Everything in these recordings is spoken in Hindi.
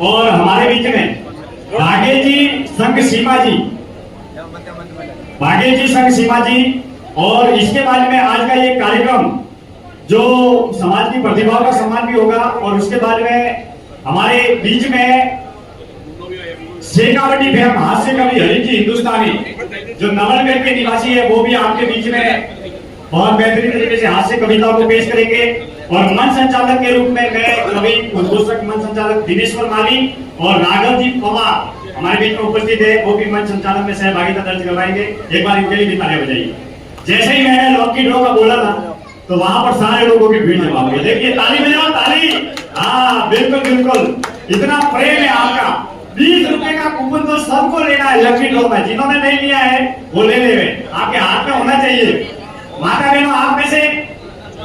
और हमारे बीच में भागेल जी संघ सीमा जी, भागेल जी संघ सीमा जी। और इसके बाद में आज का ये कार्यक्रम जो समाज की प्रतिभाओं का सम्मान भी होगा, और उसके बाद में हमारे बीच में शेखावटी फेम हास्य कवि हरि जी हिंदुस्तानी जो नवलगढ़ के निवासी है, वो भी आपके बीच में बहुत बेहतरीन तरीके से हास्य कविताओं को पेश करेंगे। और मन संचालक के रूप में मैं कवि उद्घोषक मन संचालक दिनेश्वर माली और राघव जी पवार हमारे बीच में उपस्थित है, वो भी मन संचालक में सहभागिता दर्ज करवाएंगे। एक बार इनके लिए भी तालियां बजाइए। जैसे ही मैंने लॉकी ड्रॉ का बोला था तो वहां पर सारे लोगों की भीड़ जमा हुई। देखिए ताली बजाओ, ताली। हाँ बिल्कुल बिल्कुल, इतना प्रेम है आपका। 20 रुपए का कूपन तो सबको लेना है लकी ड्रॉ में, जिन्होंने नहीं लिया है वो ले ले, आपके हाथ में होना चाहिए। माता बहनों, आप में से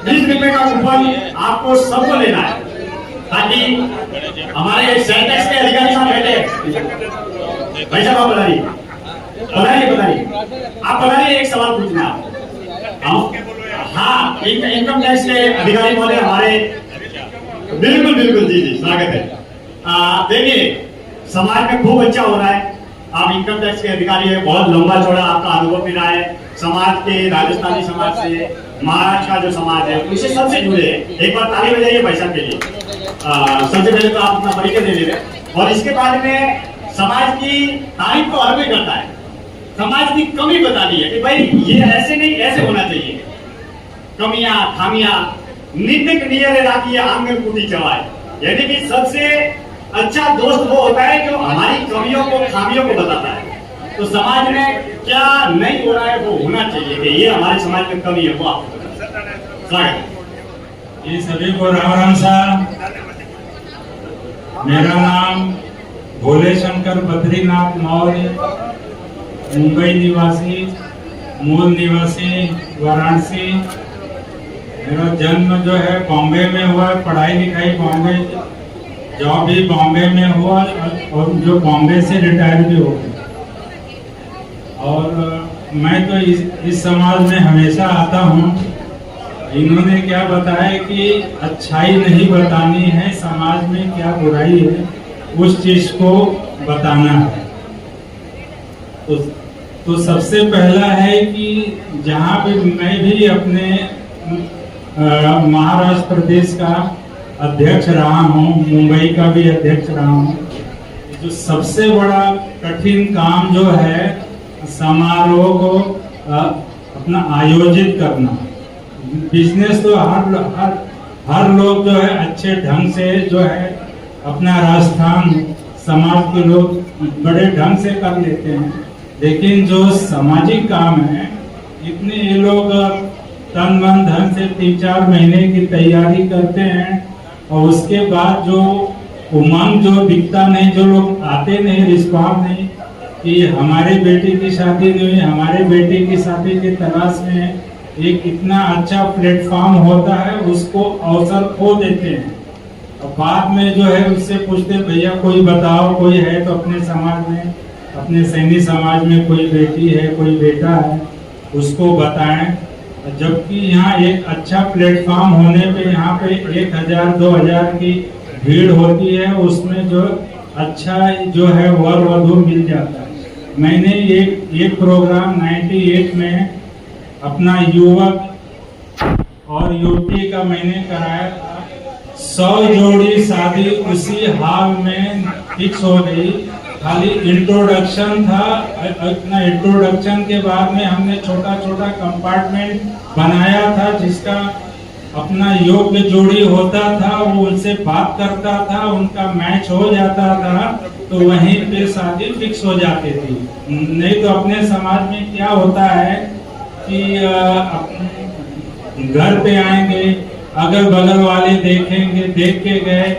20 रुपए का कूपन आपको सबको लेना है, ताकि हमारे सेंटेक्स के अधिकारी साहब बैठे। भाई साहब आप बताइए, आप बताइए, एक सवाल पूछना आप। हाँ, इनकम टैक्स के अधिकारी महोदय हमारे, बिल्कुल बिल्कुल जी जी स्वागत है। देखिए समाज में खूब अच्छा हो रहा है, आप इनकम टैक्स के अधिकारी है, बहुत लंबा चौड़ा आपका अनुभव भी रहा है समाज के, राजस्थानी समाज से, महाराष्ट्र का जो समाज है उनसे सबसे जुड़े हैं। एक बार ताली बजाइए भाई साहब के लिए। सबसे पहले तो आप अपना परिचय दे ले रहे, और इसके बाद में समाज की तारीफ को हर कोई करता है, समाज की कमी बतानी है कि भाई ये ऐसे नहीं, ऐसे होना चाहिए। कमियां खामियां नितिक नियर राखी आंगन कूटी चवाए, यानी कि सबसे अच्छा दोस्त वो होता है जो हमारी कमियों को, खामियों को बताता है। तो समाज में क्या नहीं हो रहा है वो होना चाहिए कि ये हमारे समाज में कमी है, वो आपको स्वागत। ये सभी को राम राम साहब। मेरा नाम भोले शंकर बद्रीनाथ मौर्य, मुंबई निवासी, मूल निवासी वाराणसी। मेरा जन्म जो है बॉम्बे में हुआ, पढ़ाई लिखाई बॉम्बे, जॉब भी बॉम्बे में हुआ, और जो बॉम्बे से रिटायर भी हो गया। और मैं तो इस समाज में हमेशा आता हूँ। इन्होंने क्या बताया कि अच्छाई नहीं बतानी है, समाज में क्या बुराई है उस चीज को बताना है। तो सबसे पहला है कि जहाँ पे मैं भी अपने महाराष्ट्र प्रदेश का अध्यक्ष रहा हूँ, मुंबई का भी अध्यक्ष रहा हूँ। जो सबसे बड़ा कठिन काम जो है समारोह को अपना आयोजित करना। बिजनेस तो हर लोग जो है अच्छे ढंग से जो है अपना राजस्थान समाज के लोग बड़े ढंग से कर लेते हैं, लेकिन जो सामाजिक काम है इतने ये लोग तन मन धन से 3-4 महीने की तैयारी करते हैं, और उसके बाद जो उमंग जो दिखता नहीं, जो लोग आते नहीं, रिस्पॉन्स नहीं कि हमारे बेटी की शादी नहीं हुई, हमारे बेटे की शादी की तलाश में एक इतना अच्छा प्लेटफॉर्म होता है, उसको अवसर खो देते हैं। और बाद में जो है उससे पूछते भैया कोई बताओ, कोई है तो अपने समाज में, अपने सैनी समाज में कोई बेटी है, कोई बेटा है, उसको बताएं। जबकि यहाँ एक अच्छा प्लेटफॉर्म होने पे यहाँ पे 1000-2000 की भीड़ होती है, उसमें जो अच्छा जो है वर वधू मिल जाता है। मैंने एक प्रोग्राम 98 में अपना युवक और युवती का मैंने कराया था। 100 जोड़ी शादी उसी हाल में फिक्स हो गई। खाली इंट्रोडक्शन था, इतना इंट्रोडक्शन के बाद में हमने छोटा छोटा कंपार्टमेंट बनाया था, जिसका अपना योग्य जोड़ी होता था, वो उनसे बात करता था, उनका मैच हो जाता था तो वहीं पे शादी फिक्स हो जाती थी। नहीं तो अपने समाज में क्या होता है कि घर पे आएंगे, अगल बगल वाले देखेंगे, देख के गए,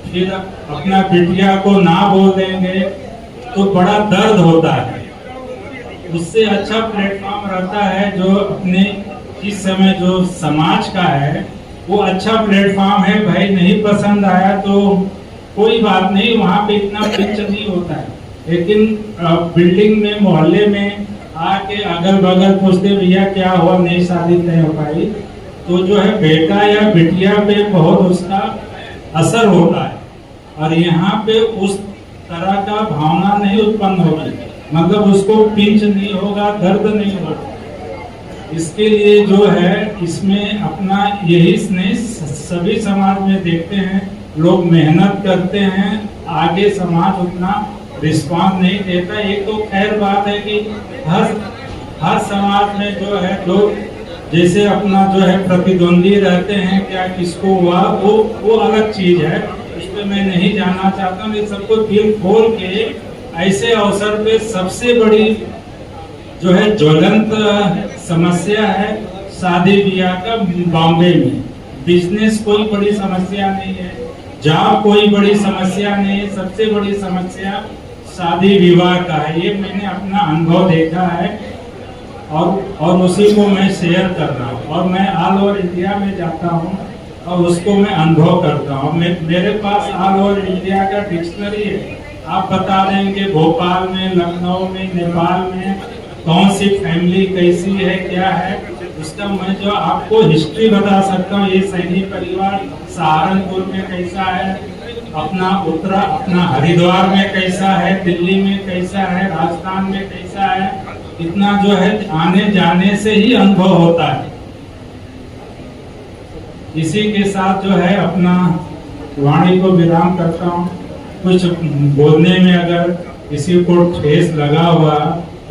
फिर अपना बिटिया को ना बोल देंगे तो बड़ा दर्द होता है। उससे अच्छा प्लेटफॉर्म रहता है जो अपने इस समय जो समाज का है वो अच्छा प्लेटफॉर्म है। भाई नहीं पसंद आया तो कोई बात नहीं, वहाँ पे इतना पिच नहीं होता है, लेकिन बिल्डिंग में मोहल्ले में आके अगल बगल पूछते भैया क्या हुआ, नहीं शादी नहीं हो पाई, तो जो है बेटा या बिटिया पे बहुत उसका असर होता है। और यहाँ पे उस तरह का भावना नहीं उत्पन्न होगी, मतलब उसको पिंच नहीं होगा, दर्द नहीं होगा। इसके लिए जो है इसमें अपना यही नहीं, सभी समाज में देखते हैं लोग मेहनत करते हैं, आगे समाज उतना रिस्पांस नहीं देता। एक तो खैर बात है कि हर समाज में जो है लोग जैसे अपना जो है प्रतिद्वंदी रहते हैं, क्या किसको हुआ वो अलग चीज है, उस पर मैं नहीं जाना चाहता हूँ। सबको दिल खोल के ऐसे अवसर पे सबसे बड़ी जो है ज्वलंत समस्या है शादी ब्याह का बॉम्बे में। बिजनेस कोई बड़ी समस्या नहीं है, जॉब कोई बड़ी समस्या नहीं है, सबसे बड़ी समस्या शादी विवाह का है। ये मैंने अपना अनुभव देखा है और उसी को मैं शेयर कर रहा हूँ। और मैं ऑल ओवर इंडिया में जाता हूँ और उसको मैं अनुभव करता हूँ। मेरे पास ऑल ओवर इंडिया का डिक्शनरी है। आप बता देंगे भोपाल में, लखनऊ में, नेपाल में कौन सी फैमिली कैसी है, क्या है, उसका मैं जो आपको हिस्ट्री बता सकता हूँ। ये सैनी परिवार सहारनपुर में कैसा है, अपना हरिद्वार में कैसा है, दिल्ली में कैसा है, राजस्थान में कैसा है, इतना जो है आने जाने से ही अनुभव होता है। इसी के साथ जो है अपना वाणी को विराम करता हूँ। कुछ बोलने में अगर किसी को ठेस लगा हुआ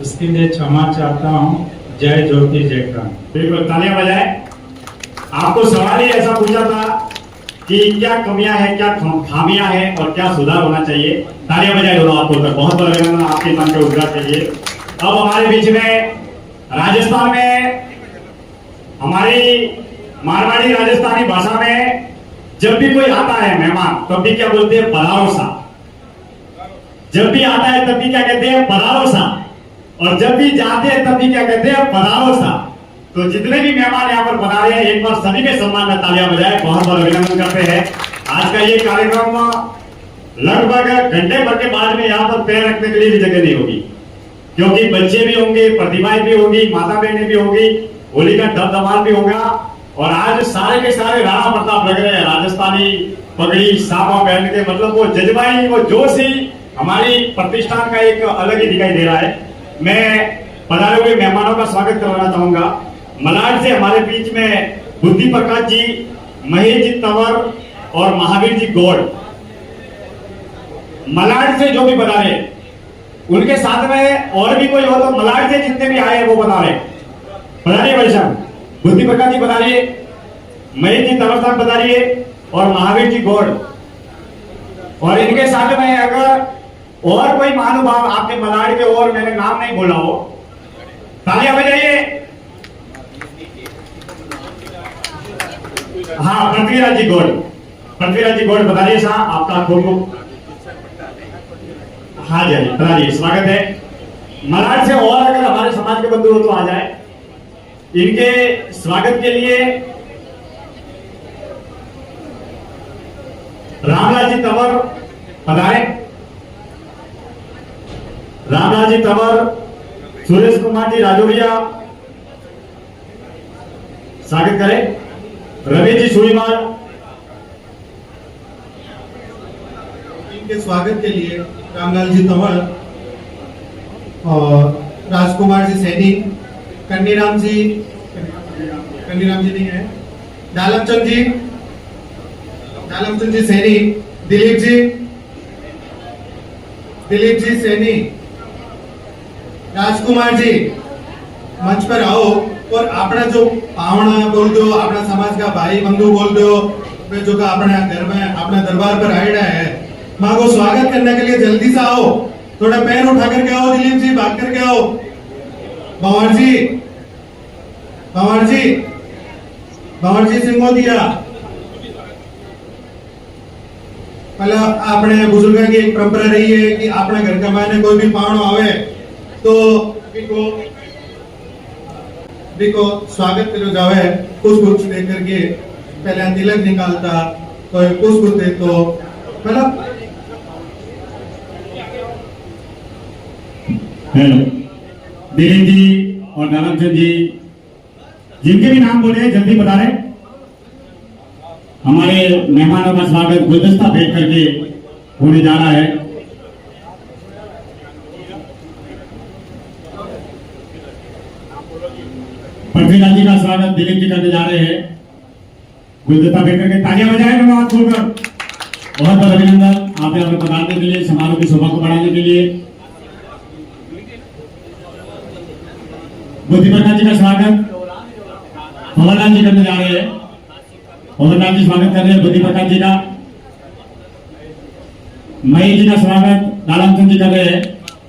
उसके लिए क्षमा चाहता हूँ। जय ज्योति जय क्रांति। बिल्कुल, तालियां बजाएं। आपको सवाल ही ऐसा पूछा था कि क्या कमियां हैं, क्या खामियां हैं और क्या सुधार होना चाहिए। तालियां बजाएं दोनों आपको, बहुत बहुत अभिनंदन आपके मन के उद्गार के लिए। अब हमारे बीच में राजस्थान में हमारी मारवाड़ी राजस्थानी भाषा में जब भी कोई आता है मेहमान तब भी क्या बोलते हैं, पधारो सा। जब भी आता है तब भी क्या कहते हैं, पधारो सा। और जब भी जाते हैं तब भी क्या कहते हैं, पधारो सा। तो जितने भी मेहमान यहाँ पर बना रहे हैं एक बार सभी के सम्मान में तालियां बजाएं, बहुत बहुत अभिनंदन करते हैं। आज का ये कार्यक्रम लगभग घंटे भर के बाद में यहाँ पर पैर रखने के लिए भी जगह नहीं होगी, क्योंकि बच्चे भी होंगे, प्रतिभाएं भी होंगी, माता बहनें भी होंगी, होली का धमाल भी होगा। और आज सारे के सारे राणा प्रताप लग रहे हैं, राजस्थानी पगड़ी साफा पहन के, मतलब वो जज्बाई, वो जोश ही हमारी प्रतिष्ठान का एक अलग ही दिखाई दे रहा है। मैं पधारे हुए मेहमानों का स्वागत करवाना चाहूंगा। मलाड से हमारे बीच में बुद्धि प्रकाश जी, महेश जी तंवर और महावीर जी गौड़, मलाड से जो भी बता रहे, उनके साथ में और भी कोई हो तो मलाड से जितने भी आए वो बता रहे। बताइए भाई साहब, बुद्धि प्रकाश जी बता रही, महेश जी तंवर साहब बता रही और महावीर जी गौड़। और इनके साथ में अगर और कोई महानुभाव आपके मलाड के और मैंने नाम नहीं बोला हो, तालियां बजाइए। हाँ, पृथ्वीराज जी गौड़, पृथ्वीराज जी गौड़ बताइए साहब, आपका खूब खूब हाँ जी बताइए, स्वागत है। मलाड से और अगर हमारे समाज के बंधु हो तो आ जाए। इनके स्वागत के लिए रामलाल जी तंवर पधारे। रामलाल जी तंवर, सुरेश कुमार जी राजौरिया स्वागत करें। रवि जी सुरीमाल, इनके स्वागत के लिए रामलाल जी तंवर और राजकुमार जी सैनी, कन्नीराम जी नहीं है, दालमचंद जी सैनी, दिलीप जी सैनी, राजकुमार जी मंच पर आओ और अपना जो पावना बोल दो, अपना समाज का भाई बंधु बोल दो, जो का अपने घर में अपना दरबार पर आया है, माँ को स्वागत करने के लिए जल्दी से आओ। थोड़ा पैर उठा करके आओ, दिलीप जी भाग करके आओ। भंवर जी सिंगोदिया, पहले अपने बुजुर्गों की एक परंपरा रही है कि अपने घर का मायने कोई भी पावनो आवे तो को स्वागत करो जावे, कुछ दे करके पहले तिलक निकालता, कोई कुछ दे तो मतलब दिलीप जी और दालमचंद जी, जिनके भी नाम बोले जल्दी बता रहे। हमारे मेहमानों का स्वागत गुलदस्ता भेंट करके होने जा रहा है। पृथ्वीराज जी का स्वागत दिलीप जी करने जा रहे हैं। गुलदस्ता भेंट करके तालियां बजाएं धन्यवाद खोलकर। बहुत बहुत अभिनंदन आप यहाँ पर पधारने के लिए, समारोह की शोभा को बढ़ाने के लिए। बुद्धि प्रकाश जी का स्वागत पवनलाल जी करने जा रहे हैं। पवनलाल जी स्वागत कर रहे हैं बुद्धि प्रकाश जी का। मई जी का स्वागत लालचंद जी कर रहे हैं।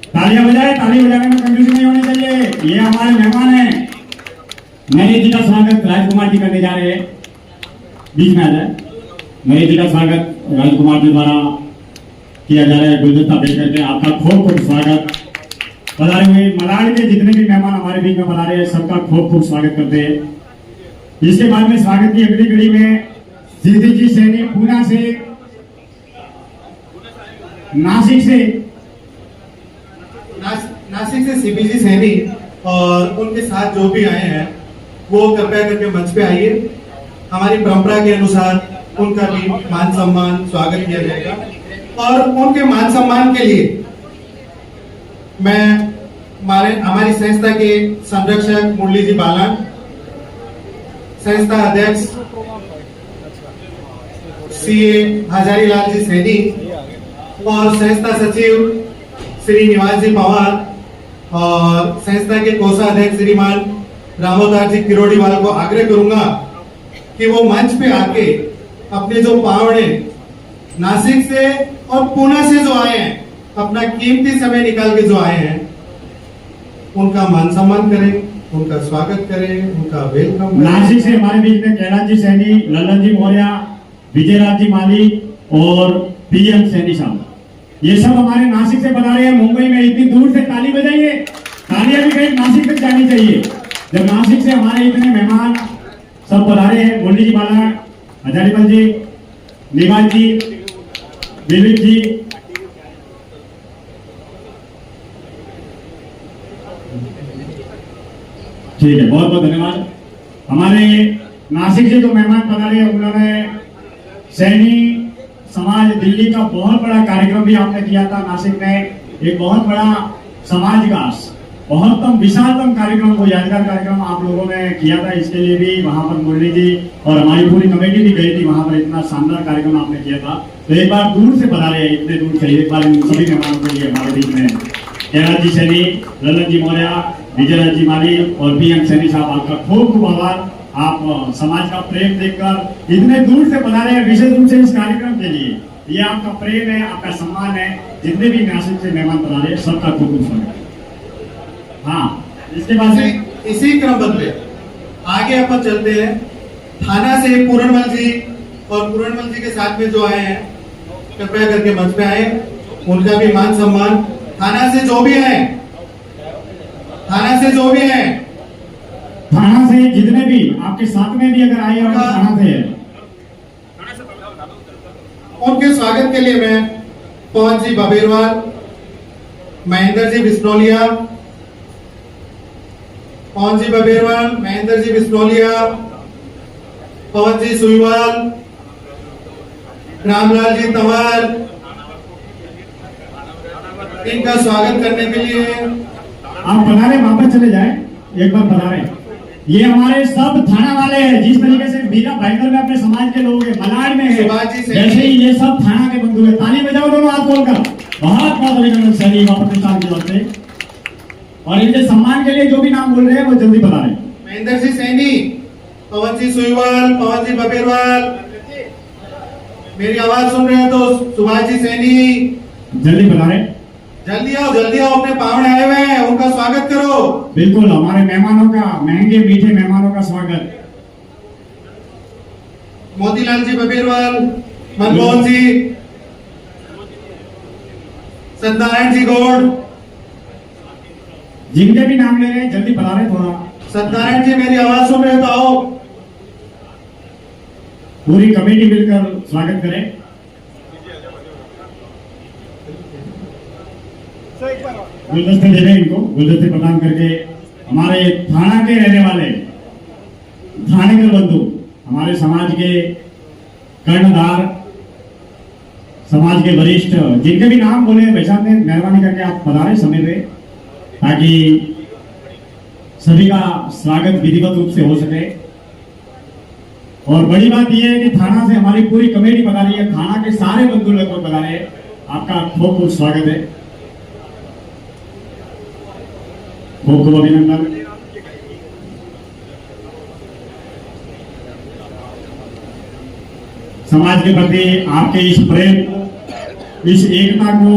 तालियां बजाएं, ताली बजाने में कंजूसी नहीं होनी चाहिए, ये हमारे मेहमान हैं। मई जी का स्वागत राजकुमार जी करने जा रहे हैं। बीच में आ जाए। मई जी का स्वागत राजकुमार जी द्वारा किया जा रहा है। गुलदस्ता भेंट करके आपका खूब खूब स्वागत। पधारे हुए मलाड़ के जितने भी मेहमान हमारे बीच में पधारे हैं, सबका खूब खूब स्वागत करते हैं। इसके बाद में स्वागत की अगली कड़ी में सिद्धि जी सैनी पूना से, नासिक से नासिक से सीपीजी सैनी और उनके साथ जो भी आए हैं वो कृपया करके मंच पे आइए। हमारी परंपरा के अनुसार उनका भी मान सम्मान स्वागत किया जाएगा और उनके मान सम्मान के लिए मैं हमारी संस्था के संरक्षक मुरली जी बालन, संस्था अध्यक्ष सीए हजारीलाल जी सैनी और संस्था सचिव श्री निवास जी पवार और संस्था के कोषाध्यक्ष श्रीमान रामोदार जी किरोड़ीवाल को आग्रह करूंगा कि वो मंच पे आके अपने जो पावड़े नासिक से और पुणे से जो आए हैं, अपना कीमती समय निकाल के जो आए हैं, उनका मान सम्मान करें, उनका स्वागत करें, उनका वेलकम करें। नासिक से हमारे बीच में कैलाश जी सैनी, ललन जी मौर्य, विजयराज जी माली और पीएम सैनी साहब, ये सब हमारे नासिक से बना रहे हैं। मुंबई में इतनी दूर से ताली बजाइए, तालियां भी कहीं नासिक तक जानी चाहिए। जब नासिक से हमारे इतने मेहमान सब पधारे हैं, मुरली जी बाला, हजारीलाल जी, निवास जी, दिलीप जी, ठीक है, बहुत बहुत धन्यवाद। हमारे नासिक से जो मेहमान पधारे हैं उन्होंने सैनी समाज दिल्ली का बहुत बड़ा कार्यक्रम भी आपने किया था। नासिक में एक बहुत बड़ा समाज का बहुतम विशालतम कार्यक्रम, को यादगार कार्यक्रम आप लोगों ने किया था। इसके लिए भी वहां पर मुरली जी और हमारी पूरी कमेटी भी गई थी वहां पर। इतना शानदार कार्यक्रम आपने किया था। तो एक बार दूर से पधारे हैं, इतने दूर से, एक बार इन सभी मेहमानों के लिए हमारे बीच में कैलाश जी सैनी, ललन जी मौर्य, विजयराज जी माली और पीएम सैनी साहब, आपका खूब खूब आभार। आप समाज का प्रेम देखकर इतने दूर से पधारे हैं, विशेष रूप से इस कार्यक्रम के लिए। ये आपका प्रेम है, आपका सम्मान है। जितने भी नासिक से मेहमान पधारे सबका खूब खूब स्वागत। हाँ, इसके बाद से इसी क्रमबद्ध में आगे अपन चलते हैं। थाना से पूरणमल जी और पूरणमल जी के साथ में जो आए हैं, कृपया करके मंच पे आए, उनका भी मान सम्मान। थाना से जो भी है, थाना से जो भी है, थाना से जितने भी आपके साथ में भी अगर आए और थाना से है, उनके स्वागत के लिए मैं पवन जी बबेरवाल, महेंद्र जी बिस्नोलिया, पवन जी बबेरवाल, महेंद्र जी बिस्नोलिया, पवन जी सुईवाल, रामलाल जी तंवर, इनका स्वागत करने के लिए आप पधारे, वापस चले जाए, एक बार पधारे। ये हमारे सब थाना वाले हैं। जिस तरीके से मीरा भाईकर में अपने समाज के लोग हैं, मलाड में है, वैसे ही ये सब थाना के बंधु हैं। ताली बजाओ दोनों हाथ खोलकर। बहुत बहुत अभिनंदन सैनी व प्रतिष्ठान की ओर से। और इनके सम्मान के लिए जो भी नाम बोल रहे हैं वो जल्दी पधारे। महेंद्र जी सैनी, पवन जी सुईवाल, पवन जी बबेरवाल, मेरी आवाज सुन रहे हैं तो सुभाष जी सैनी, जल्दी पधारे, जल्दी आओ, अपने पावने आए हुए हैं, उनका स्वागत करो। बिल्कुल, हमारे मेहमानों का, महंगे मीठे मेहमानों का स्वागत। मोतीलाल जी बबेरवाल, मनमोहन जी, सत्यनारायण जी गौड़, जिनके भी नाम ले रहे हैं जल्दी पधारे थोड़ा। सत्यनारायण जी मेरी आवाज सुन रहे हो तो आओ। पूरी कमेटी मिलकर स्वागत करें। गुलदस्ते दे दें इनको, गुलदस्ते प्रदान करके हमारे थाना के रहने वाले थानेकर बंधु, हमारे समाज के कर्णधार समाज के वरिष्ठ जिनके भी नाम बोले भाई साहब ने मेहरबानी करके आप पधारे समय पे, ताकि सभी का स्वागत विधिवत रूप से हो सके। और बड़ी बात यह है कि थाना से हमारी पूरी कमेटी पधारी है, थाना के सारे बंधु लगभग पधारे हैं। आपका खूब खूब स्वागत है, खूब खूब अभिनंदन। समाज के प्रति आपके इस प्रेम को, इस एकता को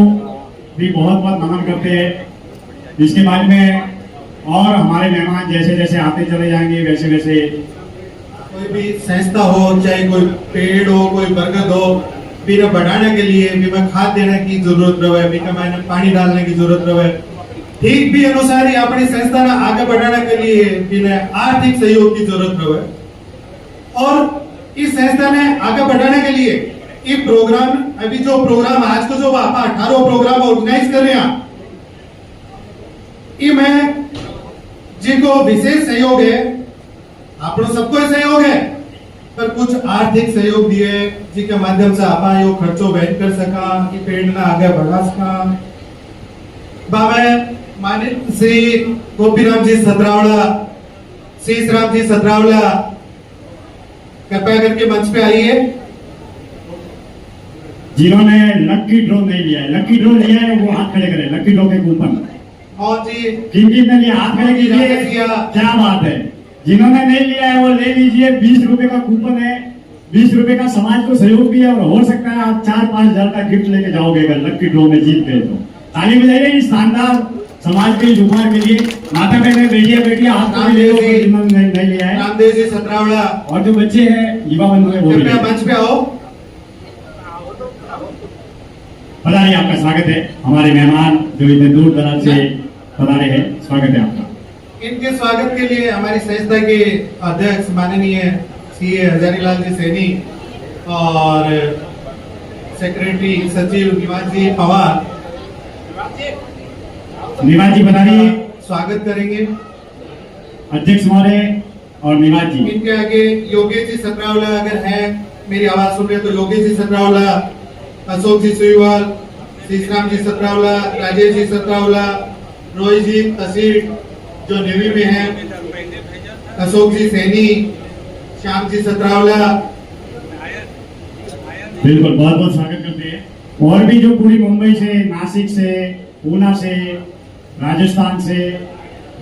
भी बहुत बहुत नमन करते हैं। इसके बाद में और हमारे मेहमान जैसे जैसे आते चले जाएंगे वैसे वैसे कोई भी संस्था हो, चाहे कोई पेड़ हो, कोई बरगद हो, बिना बढ़ाने के लिए बिना खाद देने की जरूरत रहे, बिना मैंने पानी डालने की जरूरत रहे, ठीक भी अनुसार ही अपनी संस्था ने आगे बढ़ाने के लिए बिना आर्थिक सहयोग की जरूरत रहे। और इस संस्था ने आगे बढ़ाने के लिए ये प्रोग्राम, अभी जो प्रोग्राम आज को जो आप 18 प्रोग्राम ऑर्गेनाइज कर रहे हैं, ये मैं जिनको विशेष सहयोग है, आप लोग सबको सहयोग है, पर कुछ आर्थिक सहयोग दिए जिसके माध्यम से आप यो खर्चो वहन कर सका, कि पेड़ ना आगे बढ़ा सका। बाबा माने श्री गोपीराम जी सतरावला, शीश राम जी सतरावला, कृपया करके मंच पे आइए। जिन्होंने लकी ड्रॉ नहीं लिया है, लकी ड्रॉ लिया है वो हाथ खड़े करें। लकी ड्रॉ के कूपन और जी किन ने लिया हाथ खड़े कीजिए। क्या बात है, जिन्होंने नहीं लिया है वो ले लीजिए। 20 रुपए का कूपन है, 20 रुपए का समाज को सहयोग भी है, और हो सकता है आप 4-5 हजार का गिफ्ट लेके जाओगे अगर लकी ड्रॉ में जीत गए तो। ताली बजाइए इस शानदार समाज के उपहार के लिए। माता बहने, बेटियां हाथ खड़े ले लो जिन्होंने नहीं लिया है। रामदेव जी सतरावला और जो बच्चे हैं युवा बंधु है वो भी कृपया मंच पे आओ। पधारिए, आपका स्वागत है। हमारे मेहमान जो इतने दूर दराज से पधारे हैं, स्वागत है आपका। इनके स्वागत के लिए हमारी संस्था के अध्यक्ष माननीय सीए हजारीलाल जी सैनी और सेक्रेटरी सचिव निवास जी पवार निवास जी पधारिए, स्वागत करेंगे। अध्यक्ष महोदय और निवास जी। इनके आगे योगेश जी सतरावला अगर है, मेरी आवाज सुन रहे तो योगेश जी सतरावला, अशोक जी सुईवाल, शीशराम जी सतरावला, राजेश जी सतरावला, रोहित जी तसीर जो नेवी में है, अशोक जी सैनी, श्याम जी सतरावला। बिल्कुल, बहुत बहुत स्वागत करते हैं। और भी जो पूरी मुंबई से, नासिक से, पूना से, राजस्थान से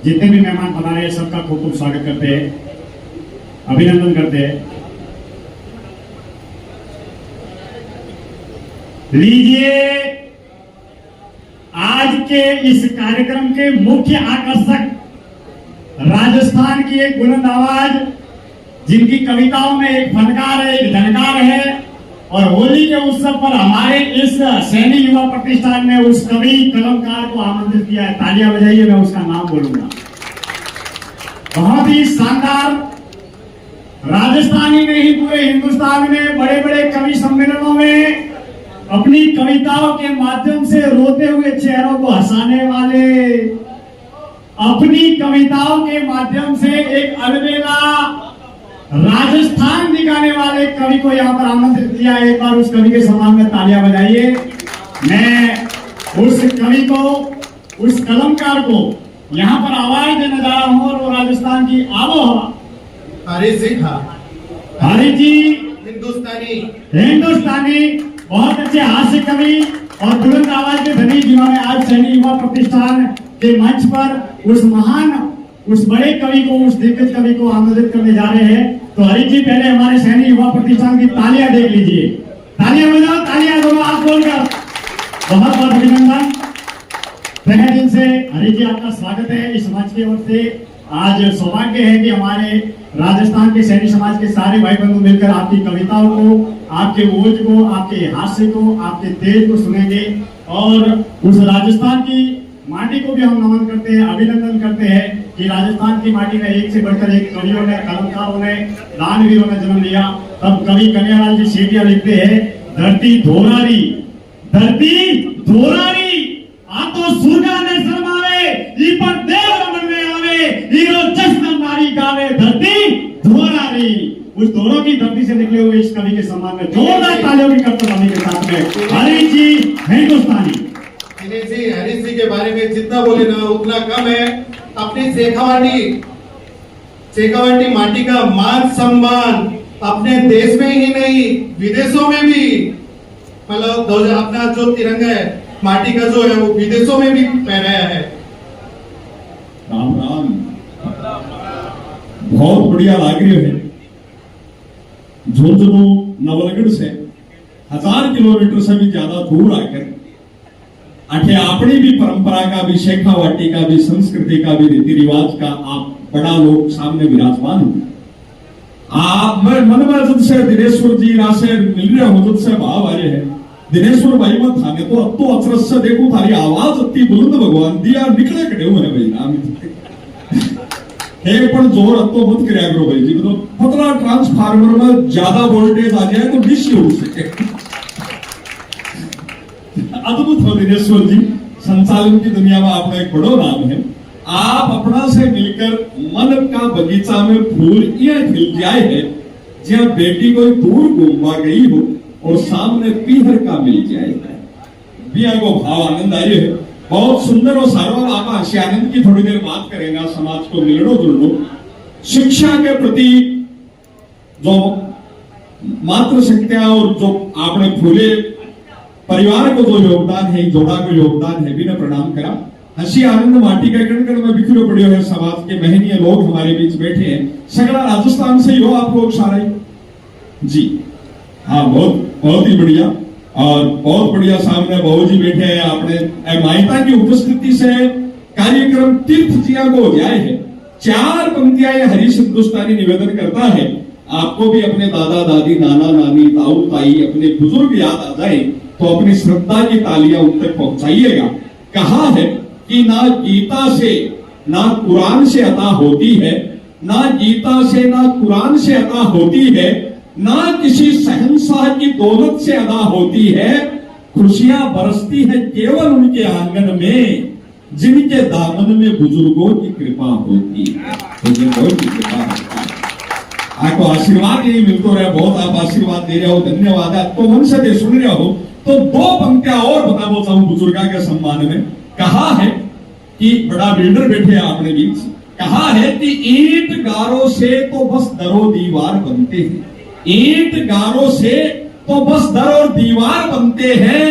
जितने भी मेहमान पधारे हैं सबका खूब खूब स्वागत करते हैं, अभिनंदन करते हैं। लीजिए, आज के इस कार्यक्रम के मुख्य आकर्षक राजस्थान की एक बुलंद आवाज, जिनकी कविताओं में एक फनकार है, एक धनकार है, और होली के उत्सव पर हमारे इस सैनी युवा प्रतिष्ठान ने उस कवि कलमकार को आमंत्रित किया है। तालियां बजाइए, मैं उसका नाम बोलूंगा। बहुत ही शानदार, राजस्थान ही नहीं पूरे हिंदुस्तान में बड़े बड़े कवि सम्मेलनों में अपनी कविताओं के माध्यम से रोते हुए चेहरों को हंसाने वाले, अपनी कविताओं के माध्यम से एक अलबेला राजस्थान दिखाने वाले कवि को यहाँ पर आमंत्रित किया। एक बार उस कवि के सम्मान में तालियां बजाइए। मैं उस कवि को, उस कलमकार को यहाँ पर आवाज देने जा रहा हूँ, और वो राजस्थान की आबोहवा हरीश जी था, हरीश जी हिंदुस्तानी बहुत अच्छे हास्य कवि और बुलंद आवाज के धनी, जिन्होंने आज सैनी युवा प्रतिष्ठान के मंच पर उस महान, उस बड़े कवि को, उस दिग्गज कवि को आमंत्रित करने जा रहे हैं। तो हरीश जी पहले हमारे सैनी युवा प्रतिष्ठान की तालियां देख लीजिए। तालियां बजाओ, तालियां दोनों हाथ बोलकर। बहुत बहुत अभिनंदन। पहले दिन से हरीश जी आपका स्वागत है इस मंच की ओर से। आज सौभाग्य है कि हमारे राजस्थान के सैनी समाज के सारे भाई बंधु मिलकर आपकी कविताओं को, आपके ओज को, आपके हास्य को, आपके तेज को सुनेंगे, और उस राजस्थान की माटी को भी हम नमन करते हैं, अभिनंदन करते हैं कि राजस्थान की माटी में एक से बढ़कर एक कवियों ने, कलमकारों ने, दानवीरों ने जन्म लिया। तब कवि कन्हैयालाल जी सेठिया लिखते हैं, धरती धोरारी, धरती धोरारी, आ तो सूरजा ने शर्मावे, ई पर देव रमन में आवे, हीरो जश्न नारी गावे, धरती धोरारी। उस दोनों की धरती से निकले हुए इस कवि के सम्मान में जोरदार तालियों की करतबानी के साथ में हरीश जी हिंदुस्तानी। दिनेश जी, हरीश जी के बारे में जितना बोले ना उतना कम है। अपनी शेखावाटी माटी का मान सम्मान अपने देश में ही नहीं विदेशों में भी, मतलब अपना जो तिरंगा है माटी का जो है वो विदेशों में भी फहराया है। राम राम, बहुत बढ़िया लाग रही है। झुंझुनू नवलगढ़ से 1000 किलोमीटर से भी ज्यादा दूर आकर अठे अपनी भी परंपरा का भी शेखावाटी का भी संस्कृति का भी रीति रिवाज का आप बड़ा लोग सामने विराजमान हो। आप मैं मन में जब से दिनेश्वर जी रासे मिल रहे हो, जब से भाव आ रहे हैं दिनेश्वर भाई मत थाने तो अब तो अचरज से देखो थारी आवाज इतनी बुलंद भगवान दिया निकले खड़े हुए भाई नाम एक पण जोर तो मत करया करो भाई जी, मतलब पतला ट्रांसफार्मर में ज्यादा वोल्टेज आ जाए तो डिश हो सके। अद्भुत हो दिनेश्वर जी, संचालन की दुनिया में आपका एक बड़ो नाम है। आप अपना से मिलकर मन का बगीचा में फूल ये खिल जाए है जहाँ बेटी कोई दूर घूमवा गई हो और सामने पीहर का मिल जाए बिया को भाव आनंद आए है। बहुत सुंदर और सारो आप हास्य आनंद की थोड़ी देर बात करेंगे। समाज को मिलनो जुलनो शिक्षा के प्रति जो मातृशक्तियां और जो आपने फूले परिवार को जो योगदान है, जोड़ा को योगदान है, बिना प्रणाम करा। हंसी आनंद माटी का कण कण में बिखरो पड़े है। समाज के महनीय लोग हमारे बीच बैठे हैं। सगड़ा राजस्थान से ही हो आप लोग सारे जी। हाँ, बहुत ही बढ़िया और बहुत बढ़िया। सामने बहू जी बैठे हैं। आपने मायता की उपस्थिति से कार्यक्रम तीर्थ जिया को हो जाए है। 4 पंक्तियां हरीश हिंदुस्तानी निवेदन करता है। आपको भी अपने दादा दादी नाना नानी ताऊ ताई अपने बुजुर्ग याद आ जाए तो अपनी श्रद्धा की तालियां उन तक पहुंचाइएगा। कहा है कि ना गीता से ना कुरान से अता होती है, ना गीता से ना कुरान से अता होती है, ना किसी शहंशाह की दौलत से अदा होती है। खुशियां बरसती है केवल उनके आंगन में जिनके दामन में बुजुर्गों की कृपा होती है। बुजुर्गों की कृपा होती है। आपको आशीर्वाद यही मिलते रहे। बहुत आप आशीर्वाद दे रहे हो, धन्यवाद। आपको मन से दे सुन रहे हो तो 2 पंक्तियां और बताना चाहूं बुजुर्गा के सम्मान में। कहा है कि बड़ा बिल्डर बैठे आपने बीच, कहा है कि ईंट गारों से तो बस दरो दीवार बनते हैं, ईंट गारों से तो बस दर और दीवार बनते हैं,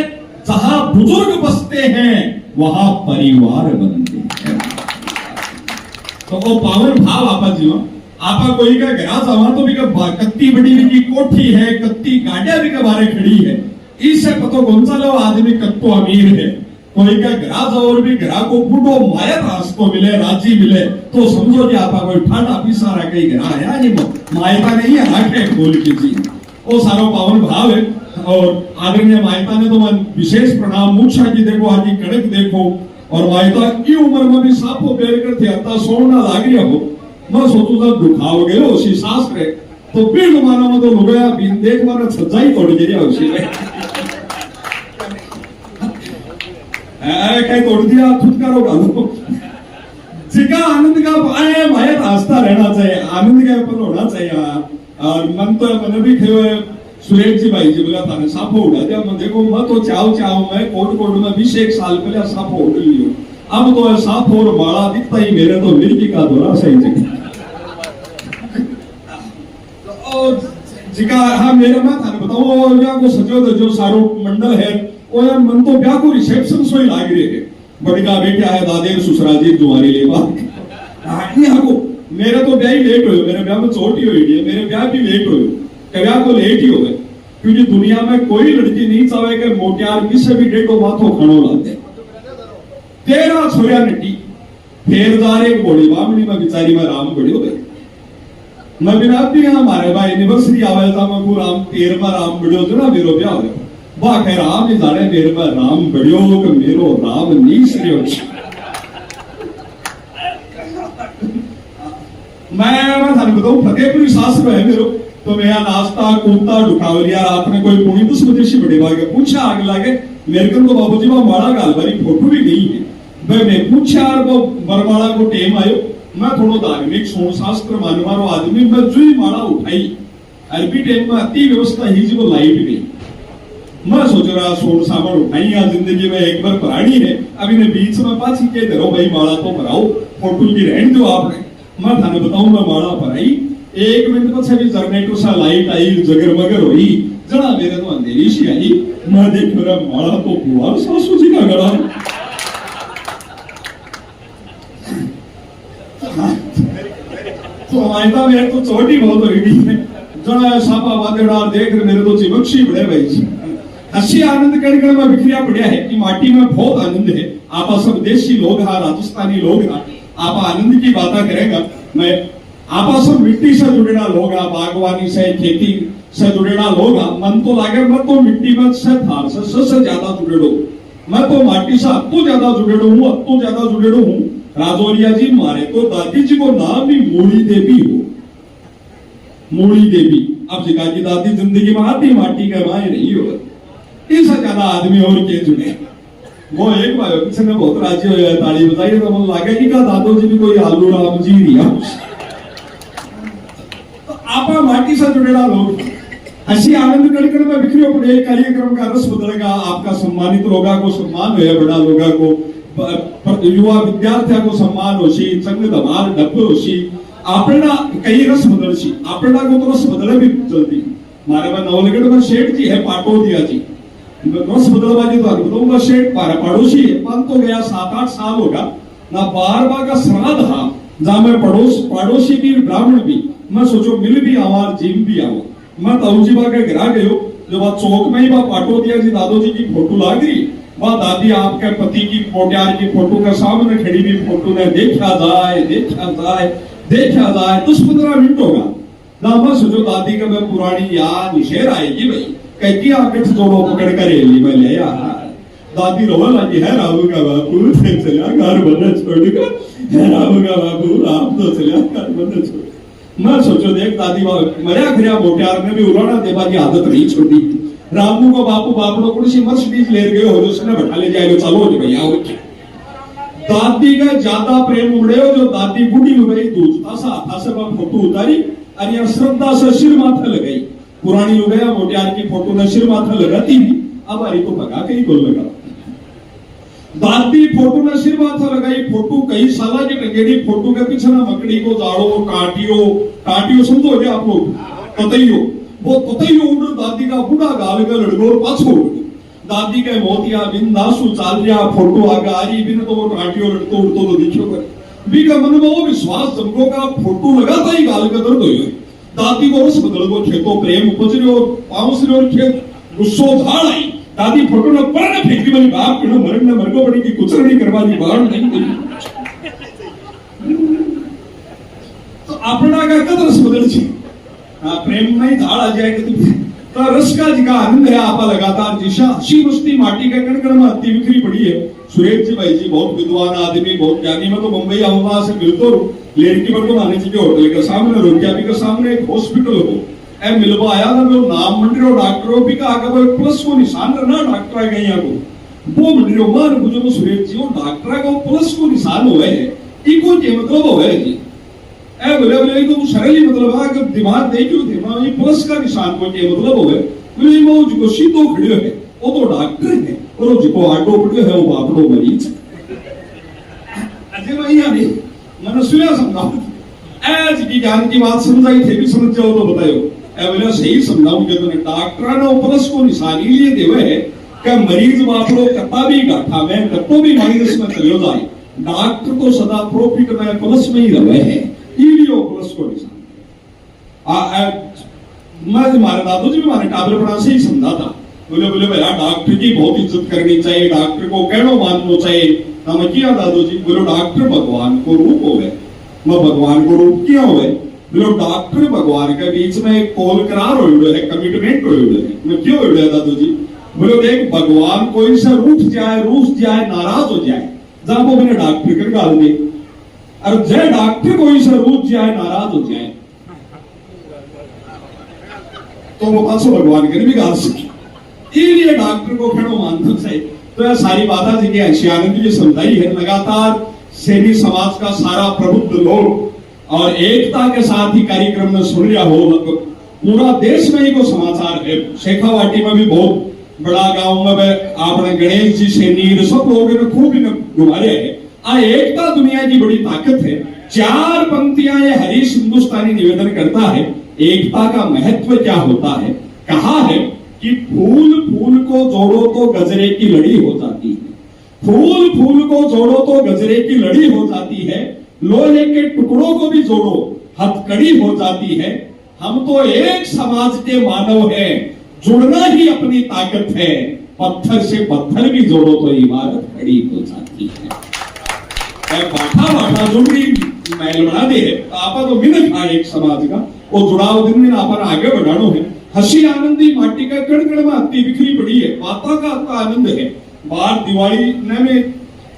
जहां बुजुर्ग बसते हैं वहां परिवार बनते हैं। तो वो पावन भाव आपा जीवन आपा कोई का घरा जावा तो भी कत्ती बड़ी की कोठी है, कत्ती गाड़िया भी के बारे खड़ी है, इससे पतो कौन सा लो आदमी कत्तो अमीर है। कोई का घरा जाओ और भी घरा को बूढ़ो माया रास्तो मिले, राजी मिले तो समझो जी आपा कोई ठाडा पिसारा कई घरा आया नहीं मायता नहीं है आंखें खोल के जी। वो सारो पावन भाव है। और आदरणीय मायता ने तो मन विशेष प्रणाम। मूर्छा जी देखो, आज कड़क देखो। और मायता की उम्र में भी साफो पैर कर थे अता सोना लाग रहा हो। मैं सोचू जब दुखाव गए उसी शास्त्र तो पीड़ मानो में तो लुगाया बिन देख मारा सच्चाई तोड़ दिया उसी में कहीं तोड़ दिया छुटकारो डालो। जिका आनंद का आए माया रास्ता रहना चाहिए, आनंद का अपन होना चाहिए। और मन तो मैंने भी खे सुरेश जी भाई जी बोला था साफो उड़ा दिया। मैं देखो मैं तो चाव मैं कोट में 21 साल पहले साफो उड़ लियो। अब तो साफो और बाड़ा दिखता ही मेरे तो मिर्गी का दौरा सही जगह। और जिका हाँ मेरे में था बताओ और को सजो जो सारो मंडल है वो यार मन तो ब्याह को रिसेप्शन सोई लाग रही है। बड़का बेटा है दादेर ससुरा जी तुम्हारी ले बात को मेरे तो ब्याह ही लेट हो, मेरे ब्याह में चोट ही हुई है, मेरे ब्याह भी लेट हो, ब्याह को लेट ही हो गए। क्योंकि दुनिया में कोई लड़की नहीं चाहे कि मोटियार किसी भी डेटो माथो खड़ो लाते। 13 छोरिया नटी फेर जा रे घोड़ी बामणी में बिचारी में राम बड़ियो गए। मैं बिना भी हमारे भाई एनिवर्सरी आवे था मैं को राम 13 राम बड़ियो जो ना मेरो ब्याह हो वाह कह राम ही जाने मेरे में राम बड़ियो कि मेरो राम नहीं श्रेयो। मैं थाने बताऊं फतेहपुरी शास्त्र है मेरो तो मैं नाश्ता कूदता ढुकावलिया रात में कोई पुणी तो स्वदेशी बड़े भागे पूछा आग लागे मेरे को तो बाबूजी वहां माड़ा गालबारी फोटो भी नहीं है। भाई मैं पूछा वो बरमाड़ा को टेम आयो मैं थोड़ो धार्मिक सोण शास्त्र मानवारो आदमी मैं जुई माड़ा उठाई अरबी टाइम में अति व्यवस्था ही जी वो लाइट गई। मैं सोच रहा सोच सामान उठाई यहाँ जिंदगी में एक बार प्राणी है अभी ने बीच में पाची के दरो भाई माला तो भराओ फोटो की रहन दो आपने। मैं थाने बताऊं मैं माला भराई 1 मिनट पछे भी जनरेटर सा लाइट आई जगरमगर हुई जना मेरे तो अंधेरी सी आई। मैं देख मेरा माला तो बुआ सासू जी का गला तो आयता मेरे तो चोटी बहुत हो गई है जना सापा वादड़ा देख मेरे तो चिमकशी बड़े भाई जी हसी आनंद कण में बिखरिया पड़ा है कि माटी में बहुत आनंद है। आप सब देशी लोग हा राजस्थानी लोग हा आप आनंद की बातें करेगा। मैं आप सब मिट्टी से जुड़ेला लोग हा बागवानी से खेती से जुड़ेला लोग हा मन तो लागे मैं तो मिट्टी में से थार से ज्यादा जुड़ेलो मैं तो माटी से अत्तो ज्यादा जुड़ेलो हूँ। राजौरिया जी मारे तो दादी जी को नाम भी मूली देवी हो मूली देवी। अब जिका की दादी जिंदगी में आती माटी के माए नहीं हो इससे ज्यादा आदमी और के जुड़े वो एक बार किसी ने बहुत राजी हो गया ताली बजाई तो मन लगे कि का दादो जी भी कोई आलू राम जी दिया। तो आप माटी से जुड़ेला लोग हसी आनंद कण में बिखरियो पड़े कार्यक्रम का रस बदलेगा। आपका सम्मानित लोगा को सम्मान है बड़ा लोगा को युवा विद्यार्थियों को सम्मान होशी संग धमाल डब्बे होशी आपना कई रस बदलशी आपना को तो रस बदले भी चलती। मारे में नवलगढ़ में शेठ जी है पाटोदिया जी रस बदलवा जी तो बताऊंगा शेठ पारा पड़ोसी है मन तो गया 7-8 साल होगा ना बार का श्राद्ध हा जहां मैं पड़ोसी भी ब्राह्मण भी मैं सोचो मिल भी आवार जिम भी आओ मैं तौजीबा के गिरा गयो जो बात चौक में ही वह पाटोदिया जी दादो जी की फोटो लाग रही वह दादी आपके पति की पोट्यार की फोटो के सामने खड़ी हुई फोटो ने देखा जाए 10-15 मिनट होगा ना मैं सोचो दादी का मैं पुरानी याद निशेर आएगी भाई कहती आके जोड़ो पकड़ कर एली मैं ले यार दादी रोने लगी है राबू का बापू से चला घर बंद छोड़कर है राबू का बापू आप तो चला घर बंद छोड़। मैं सोचो देख दादी मरिया खरिया मोटियार ने भी उड़ाना देवा की आदत नहीं छोड़ी राबू को बापू बापड़ो को सी मर्सिडीज ले गए हो उसने बैठा ले जाएगा चलो जी भैया हो दादी का ज्यादा प्रेम उमड़े हो जो दादी बूढ़ी हो गई दूध था से फोटो उतारी और यह श्रद्धा से सिर माथे लगाई पुरानी हो गया मोटियार की फोटो ने सिर माथे लगाती थी अब आई तो भगा के ही गोल लगा दादी फोटो ने सिर माथे लगाई फोटो कई साल की टंगेड़ी फोटो के पीछे ना मकड़ी को जाड़ो काटियो समझो क्या आप लोग ततैयो उड़ दादी का बूढ़ा गाल का लड़गोर पाछो दादी के मोतिया बिंदासु चाल रहा फोटो आगे आ रही बिन तो वो काटियो लड़तो उड़तो तो दिखो कर बी का मन में वो विश्वास जमको का फोटो लगाता ही गाल का दर्द हो दादी को रस बदल को खेतो प्रेम उपज रहे और पाउस रहे और खेत गुस्सो झाड़ आई दादी फोटो ने पर ने फेंकी बनी बाप के मरण ने मरको पड़ी की कुछ नहीं करवा दी बाहर नहीं तो अपना का कद रस बदल छी प्रेम में ही झाड़ आ जाए तो रस का जिका आनंद है आपा लगातार दिशा हसी मस्ती माटी का कण में अति बिखरी पड़ी है। सुरेश जी भाई जी बहुत विद्वान आदमी बहुत ज्ञानी मैं तो मुंबई आऊंगा से मिलतो लेरकी पर तो माने जी के होटल के सामने रोकियाबी के सामने एक हॉस्पिटल हो ए मिलवा आया ना वो नाम मंडरो डॉक्टरों भी का आगे वो प्लस को निशान रहना डॉक्टर आ गई को वो मंडरो मान बुझो सुरेश जी वो डॉक्टर का प्लस को निशान हुए है इको के मतलब हुए जी ए बोले तो सरली मतलब आ कि दिमाग देखियो दिमाग ये प्लस का निशान को के मतलब हुए बोले वो जो सीधो खड़ियो है वो तो डॉक्टर है और जो आटो पड़ियो है वो बापड़ो मरीज अजय भाई यानी मैंने सुना समझाओ आज की ज्ञान की बात समझाई थे भी समझ जाओ तो बताओ ए बोले सही समझाऊं के तो डॉक्टर ने प्लस को निशानी लिए देवे है कि मरीज बापड़ो कत्ता भी गाठा में कत्तो भी माइनस में चले जाए डॉक्टर तो सदा प्रॉफिट में प्लस में ही रहे हैं इलियो प्लस को निशान मैं मारे दादू जी मारे टाबर पड़ा से ही समझा था बोले भैया डॉक्टर की बहुत इज्जत करनी चाहिए डॉक्टर को कहना मानना चाहिए हम किया दादू जी बोलो डॉक्टर भगवान को रूप हो गए मैं भगवान को रूप किया हुए बोलो डॉक्टर भगवान के बीच में एक कॉल करार हो है कमिटमेंट हो है मैं क्यों हो दादू जी बोलो देख भगवान कोई से रूठ जाए नाराज हो जाए जहां वो मैंने डॉक्टर कर गाल दे और जय डॉक्टर कोई से रूठ जाए नाराज हो जाए तो वो पास भगवान के भी गाल सीखी इसलिए डॉक्टर को खड़ो मानना चाहिए। तो यह सारी बातें जी हसियानंद जी समझाई है लगातार सैनी समाज का सारा प्रबुद्ध लोग और एकता के साथ ही कार्यक्रम में सुन रहा हो पूरा देश में ही को समाचार है। शेखावाटी में भी बहुत बड़ा गांव में आपने गणेश जी से नीर सब लोग खूब घुमारे है। आ एकता दुनिया की बड़ी ताकत है। 4 पंक्तियां ये हरीश हिंदुस्तानी निवेदन करता है एकता का महत्व क्या होता है। कहा है कि फूल फूल को जोड़ो तो गजरे की लड़ी हो जाती है, फूल फूल को जोड़ो तो गजरे की लड़ी हो जाती है, लोहे के टुकड़ों को भी जोड़ो हथकड़ी हो जाती है। हम तो एक समाज के मानव हैं, जुड़ना ही अपनी ताकत है, पत्थर से पत्थर भी जोड़ो तो इमारत खड़ी हो जाती है। बाठा बाठा जुड़ी महल बना दे आप तो मिनट आ एक समाज का वो जुड़ाव दिन दिन अपन आगे बढ़ानो है। हसी आनंदी माटी का कण कण में अति बिखरी पड़ी है, माता का आपका आनंद है। बाहर दिवाली में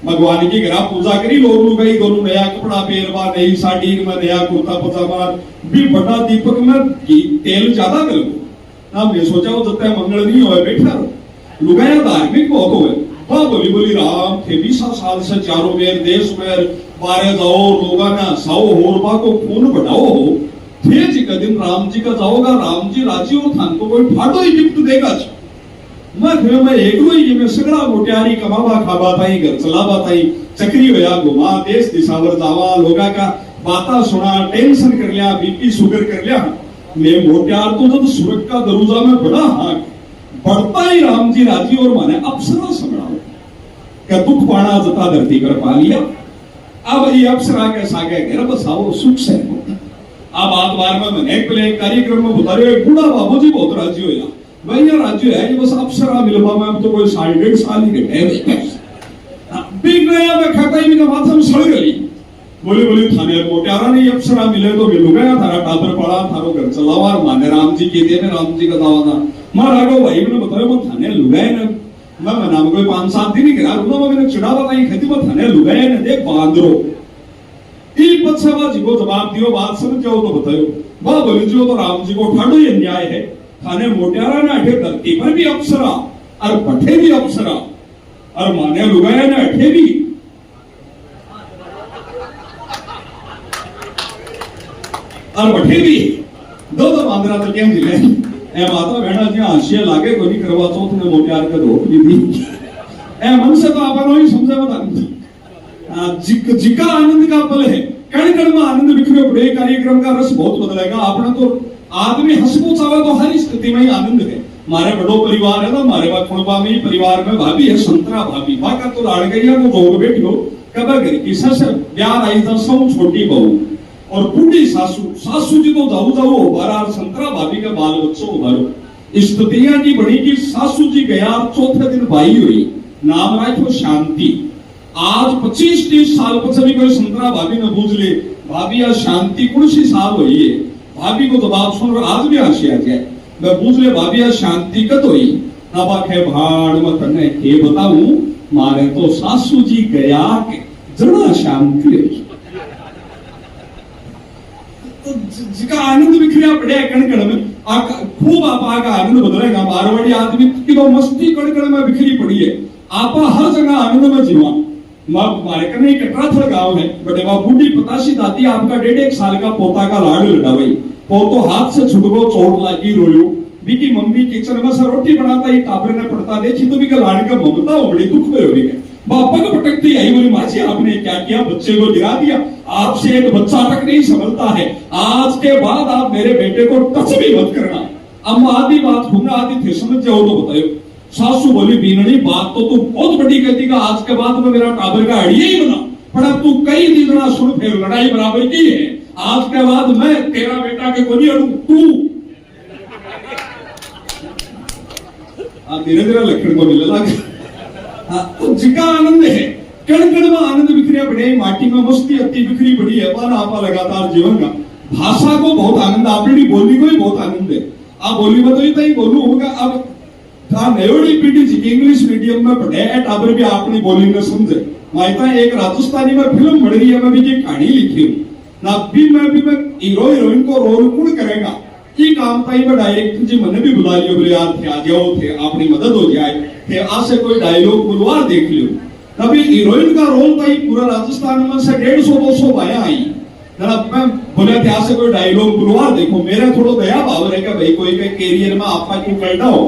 भगवान की घर पूजा करी लोग गई दोनों नया कपड़ा पहनवा, नई साड़ी में नया कुर्ता पजामा भी बड़ा दीपक में तेल ज्यादा कर ना। मैं सोचा वो जब तक मंगल नहीं हो बैठा रहो लुगाया धार्मिक बहुत हो हाँ बोली बोली राम थे 20 साल से चारों मेर देश में बारे जाओ लोगा ना साओ होरबा को खून बढ़ाओ हो थे जी का दिन राम जी का जाओगा, राम जी राजी हो थान को कोई फाटो ही गिफ्ट देगा। मैं एक ही मैं सगड़ा मोटियारी कमावा खावा ताई घर चलावा ताई चक्री होया घुमा देश दिशावर जावा लोगा का बाता सुना टेंशन कर लिया बीपी शुगर कर लिया। मैं मोटियार तो जब सूरत का दरूजा में बड़ा हाँ बढ़ता ही राम जी राजी और माने अप्सरा समझाओ क्या दुख पाना जता धरती कर पा लिया। अब ये अप्सरा के सागे घर बसाओ सुख से अब बात बार में मैंने पहले कार्यक्रम में बता रहे बूढ़ा बाबूजी बहुत राजी हो या भैया राजी है ये बस अप्सरा मिलवा में तो कोई 1.5 साल ही घटे बिग गया मैं खाता ही मेरा माथा में सड़ गई। बोले बोले थाने मोटियारा नहीं अप्सरा मिले तो मिलू गया थारा टाबर पड़ा थारो घर चलावा माने राम जी के दे में राम जी का दावा था मां राघव भाई ने बताया वो थाने लुगाए ने मैं नाम कोई 5-7 दिन ही करा रुना मैंने चिढ़ावा नहीं खेती में थाने लुगाए ने देख बांदरो ई पछवा जी को जवाब दियो बात समझ जाओ तो बताओ वाह बोले जो तो राम जी को ठाडो ये न्याय है थाने मोटियारा ने अठे धरती पर भी अप्सरा और बठे भी अप्सरा और माने लुगाए ने अठे भी और बठे भी दो बांदरा तो क्या जिले ए माता बहना जी हाशिया लागे को नहीं करवा चौथ ने मोटियार का धोख दी थी ए मन से तो अपन ही समझे बता जिका आनंद का पल है कण कण में आनंद बिखरे पड़े। कार्यक्रम का रस बहुत बदलेगा आपने तो आदमी हंसको चाहे तो हर स्थिति में ही आनंद है। हमारे बड़ो परिवार है ना हमारे पास कुणबा में परिवार में भाभी है संतरा भाभी माँ का तो लाड़ गई है वो जोग बैठो कब घर की सस प्यार आई था सौ छोटी बहू और बूढ़ी सासू सासू जी तो जाऊ जाऊ उबारा संतरा भाभी का बाल बच्चों उबारो स्थितियां की बड़ी की सासू जी गया चौथे दिन भाई हुई नाम राखो शांति। आज 25-30 साल पर सभी कोई संतरा भाभी ने पूछ ले भाभी या शांति कौन सी साल हुई है भाभी को जवाब सुन आज भी हंसी आ जाए मैं पूछ ले भाभी या शांति कद हुई ना बाखे भाड़ में तने के बताऊं मारे तो सासू जी गया के जरा शांति हुई जिका आनंद बिखरिया पड़े कण कण में खूब आपा का आनंद बदलेगा। मारवाड़ी आदमी की तो मस्ती कण कण में बिखरी पड़ी है आपा हर जगह आनंद में जीवा। हमारे कने कटराथल गांव है बड़े माँ बूढ़ी पताशी दादी आपका 1.5 साल का पोता का लाड़ लड़ावई पोतो हाथ से छुट गो चोट लागी रोयो बीकी मम्मी किचन में से रोटी बनाता ही टाबर ने पड़ता देखी तो बीका लाड़ का ममता बड़ी दुख में हो गई बापा को पटकती आई बोली माँ जी आपने क्या किया बच्चे को गिरा दिया आपसे एक बच्चा तक नहीं संभलता है आज के बाद आप मेरे बेटे को टच भी मत करना। अब आधी बात खुना आधी थे समझ जाओ तो बताओ। सासू बोली बीननी बात तो तू बहुत बड़ी कहती का आज के बाद में मेरा टाबर का अड़िया ही बना पर अब तू कई दिन सुन फिर लड़ाई बराबर की है आज के बाद मैं तेरा बेटा के को नहीं अड़ू तू धीरे धीरे लक्षण को मिलने लगा। तो जिका आनंद है कण कण में आनंद बिखरिया पड़े माटी में मस्ती अति बिखरी पड़ी है पाना आपा लगातार जीवन का भाषा को बहुत आनंद अपनी बोली को ही बहुत आनंद है। आप बोली में तो ही बोलू होगा अब था नयोड़ी पीढ़ी जी इंग्लिश मीडियम में पढ़े टाबर भी अपनी बोली में समझे माइता एक राजस्थानी में फिल्म बन रही है मैं भी ये कहानी लिखी हूँ ना भी मैं हीरो हीरोइन को रोल कौन करेगा ये काम ताई में डायरेक्टर जी मैंने भी बुला लियो बोले यार थे आ जाओ थे अपनी मदद हो जाए थे आज से कोई डायलॉग बुलवा देख लियो तभी हीरोइन का रोल ताई पूरा राजस्थान में से 150-200 भाया आई जरा मैं बोला ત્યાં से कोई डायलॉग बोलवा देखो मेरा थोड़ो दया भाव रहेगा भाई कोई के कैरियर में आपका क्यों करना हो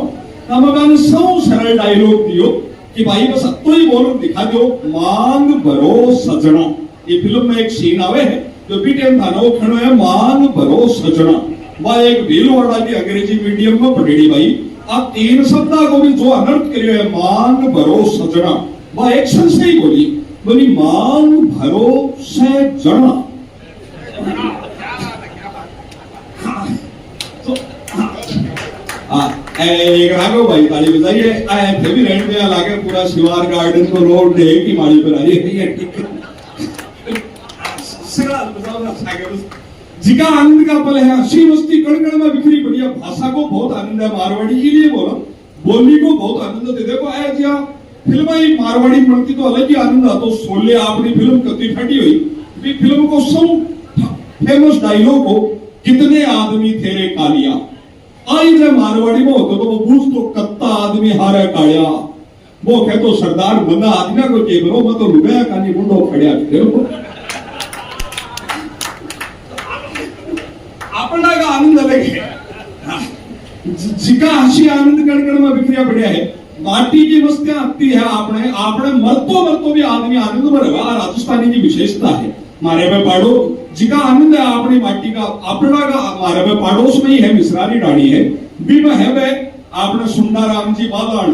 ना मैं सौ सरल डायलॉग दियो कि भाई बस तो ही बोलो दिखा दो मांग भरो सजना ये फिल्म में एक सीन आवे है जो बीटीएम था ना वो खड़ो है मांग भरो सजना वह एक भीलवाड़ा की अंग्रेजी मीडियम में पढ़ेड़ी भाई आप 3 शब्द को भी जो अनर्थ करियो है मांग भरो सजना वह एक्शन से ही बोली मांग भरो सजना एक राघव भाई ताली बजाइए आए थे भी रेंट में लाके पूरा शिवार गार्डन को रोड दे की माड़ी पर आई है ये सिरा बताओ ना सागर जिका आनंद का पल है हंसी मस्ती कण-कण में बिखरी पड़ी है भाषा को बहुत आनंद है मारवाड़ी के लिए बोलो बोली को बहुत आनंद दे देखो ऐ जिया फिल्म ही मारवाड़ी बनती तो अलग ही आनंद आता सोले आपनी फिल्म कति फटी हुई भी फिल्म को सब फेमस डायलॉग हो कितने आदमी तेरे कालिया आई जब मारवाड़ी में होतो तो वो पूछ तो कत्ता आदमी हारे कालिया वो कहे तो सरदार बंदा आदमी को के बरो मैं तो रुपया कानी मुंडो खड़िया देखो अपना का आनंद अलग है जिका हंसी आनंद कण-कण में बिखरिया पड़िया है माटी की मस्तियां आती है आपने आपने मरतो भी आदमी आनंद में रहा राजस्थानी की विशेषता है मारे में पाड़ो जिका आनंद है अपनी माटी का अपना का मारे में पड़ोस में ही है मिसरानी डाणी है भी में है वे आपने सुंदर राम जी बादान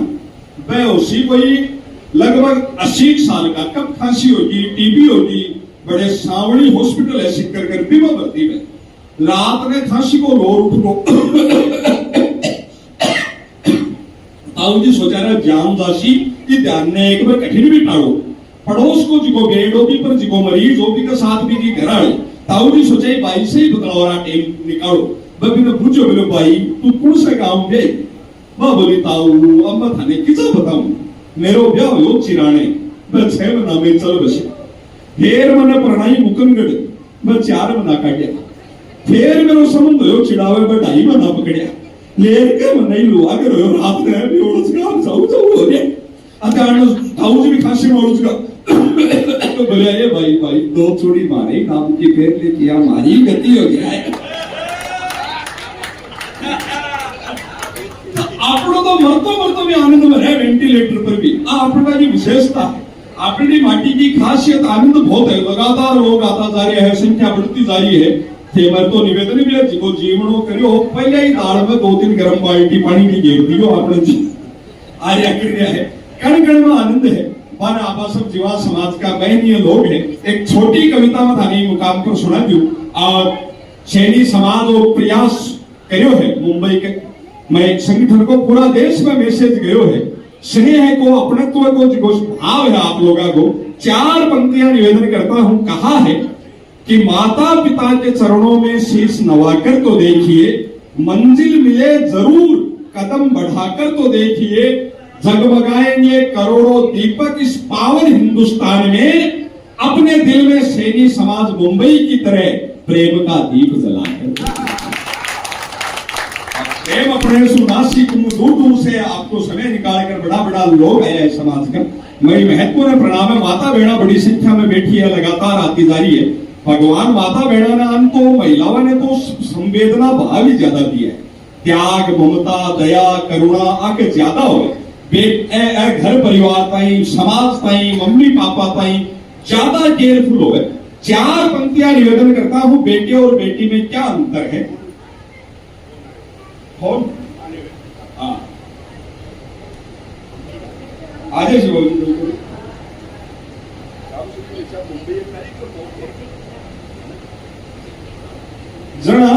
वे उसी कोई लगभग 80 साल का कब खांसी होगी टीबी होगी बड़े सावड़ी हॉस्पिटल है सिक्कर कर बीमा भर्ती में रात में खांसी को रो उठ ताऊ जी सोचा रहा जाम दासी कि ध्यान ने एक बार कठिन भी टाड़ो पड़ोस को जिको बेडो भी पर जिको मरीज हो भी का साथ भी की घराड़े ताऊ जी सोचे भाई से ही बतलावरा टेम निकालो बबी ने पूछो बोले भाई तू कौन से गांव गए मां बोली ताऊ अम्मा थाने किसा बताऊं मेरो ब्याह हो चिराने मैं 6 महीना में चल बसे फिर मैंने प्रणाई मुकनगढ़ मैं 4 महीना काटिया फिर मेरो संबंध हो चिड़ावे में 2.5 महीना पकड़िया लेर के मैं नहीं लुआ के रोयो रात में भी ओड़स का जाऊ हो गया अचानक ताऊ जी भी खांसी में ओड़स का तो बोले अरे भाई 2 चोरी मारे नाम की फेर ले किया मारी गति हो गया है आपको तो मरतो भी आनंद में है वेंटिलेटर पर भी आपका की विशेषता है अपनी माटी की खासियत आनंद बहुत है लगातार लोग आता जा रहे हैं संख्या बढ़ती जा रही है थे मैं तो निवेदन भी है जिको जीवनो करियो पहले ही दाल में 2-3 गरम बाल्टी पानी की घेर दियो आपने जी आर्या क्रिया है कण-कण में आनंद है पर आपा सब जीवा समाज का महनीय लोग है एक छोटी कविता में थाने मुकाम पर सुना दूं और सैनी समाज और प्रयास करियो है मुंबई के मैं एक संगठन को पूरा देश में मैसेज गयो है स्नेह को अपनत्व को जो भाव है आप लोगों को 4 पंक्तियां निवेदन करता हूं कहा है कि माता पिता के चरणों में शीश नवाकर तो देखिए मंजिल मिले जरूर कदम बढ़ाकर तो देखिए जगमगाएंगे करोड़ों दीपक इस पावन हिंदुस्तान में अपने दिल में सैनी समाज मुंबई की तरह प्रेम का दीप जलाकर प्रेम अपने सुनासिक दूर से आपको समय निकालकर बड़ा लोग है समाज का मेरी महत्वपूर्ण प्रणाम है माता बहना बड़ी संख्या में बैठी है लगातार आती जा रही है भगवान माता बहना ने अन तो महिलाओं ने तो संवेदना भाव ही ज्यादा दिया है त्याग ममता दया करुणा आगे ज्यादा हो घर परिवार ताई समाज ताई मम्मी पापा ताई ज्यादा केयरफुल हो 4 पंक्तियां निवेदन करता हूं बेटे और बेटी में क्या अंतर है कौन आजे जी बोल जरा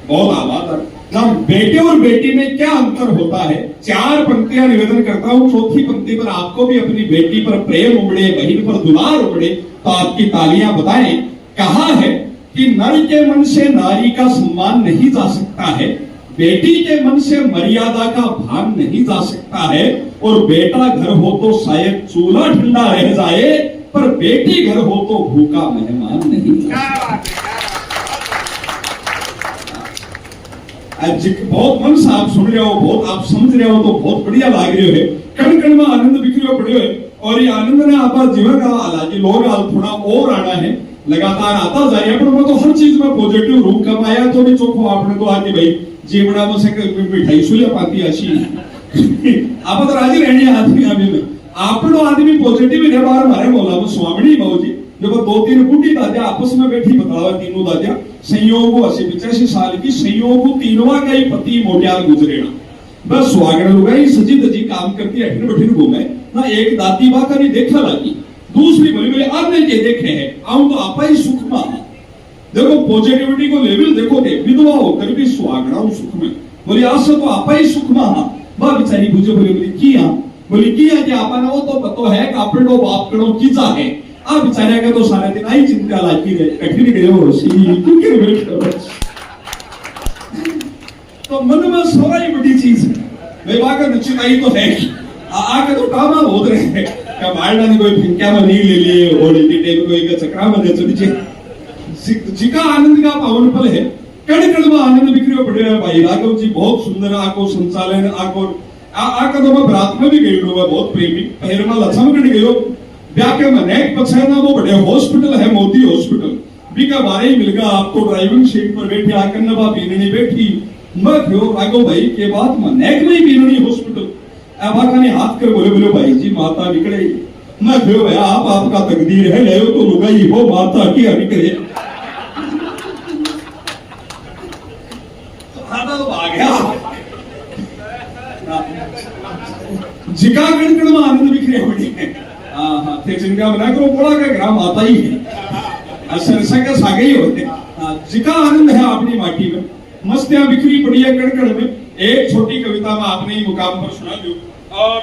बहुत आभार ना बेटे और बेटी में क्या अंतर होता है 4 पंक्तियां निवेदन करता हूं चौथी पंक्ति पर आपको भी अपनी बेटी पर प्रेम उमड़े बहन पर दुलार उमड़े तो आपकी तालियां बताएं कहा है कि नर के मन से नारी का सम्मान नहीं जा सकता है बेटी के मन से मर्यादा का भान नहीं जा सकता है और बेटा घर हो तो शायद चूल्हा ठंडा रह जाए पर बेटी घर हो तो भूखा मेहमान नहीं जा सकता बहुत मन से आप सुन रहे हो बहुत आप समझ रहे हो तो बहुत बढ़िया लाग रहे है कण-कण में आनंद बिखरियो पड़ियो है और ये आनंद ने आपा जीवन का हालांकि लोग थोड़ा और आना है लगातार आता जा रहा है, पर मैं तो हर चीज में पॉजिटिव रूप कमाया तो भी चोखो आपने तो आके भाई जीवड़ा में से मिठाई सुलिया पाती अशी आप तो राजी रहने आदमी अभी में आपनो आदमी पॉजिटिव है बार मारे बोला वो स्वामिनी बाबूजी जब दो तीन बूढ़ी दादिया आपस में बैठी बतावा तीनों दादिया संयोग 80-85 साल की संयोग तीनों का ही पति मोटियार गुजरेना बस सुहागण लुगाई सजी दजी काम करती अठन बठन घूमे ना एक दादी बा का नहीं देखा लगी दूसरी बोली बोले अन्य के देखे हैं आऊं तो आपा ही सुख में देखो पॉजिटिविटी को लेवल देखो दे विधवा होकर भी सुहागणा सुख में बोली आज से तो आपा ही सुख में हाँ बा बेचारी बुझे बोली किया कि आपा ने वो तो पतो है कि आपने तो बाप करो कीजा है आ बेचारे का तो सारे दिन आई चिंता लागी गए कठिन गए हो सी क्योंकि बैठ तो मन में सोना ही बड़ी चीज है वे वाका नचिकाई तो है आके तो कामा होत रहे हैं का मारना ने कोई फिंक्या में नहीं ले लिए और इतनी टाइम कोई का चक्रा में दे चली जिका आनंद का पावन फल है कण कण में आनंद बिखरे पड़े हैं भाई राघव जी बहुत सुंदर आको संचालन आको आका तो मैं रात में भी गई हूं मैं बहुत प्रेमी पहले में लछम कट गयो ब्याके में नेक पछाना वो बड़े हॉस्पिटल है मोती हॉस्पिटल भी का बारे ही मिलगा आपको ड्राइविंग सीट पर बैठे आकर नवा बीननी बैठी मैं क्यों राघव भाई के बाद में नेक में ही बीननी हॉस्पिटल अब आका ने हाथ कर बोले भाई जी माता निकले मैं क्यों भैया आप आपका तकदीर है ले तो लुगाई हो माता की निकले तो आ गया जिका गणगण में आनंद बिखरे हुए हैं हाँ थे जिनका बना करो बड़ा का ग्राम आता ही है सरसा का सागे ही होते जिका आनंद है अपनी माटी में मस्तियां बिखरी पड़ी है कणकण में एक छोटी कविता में आपने ही मुकाम पर सुना दो और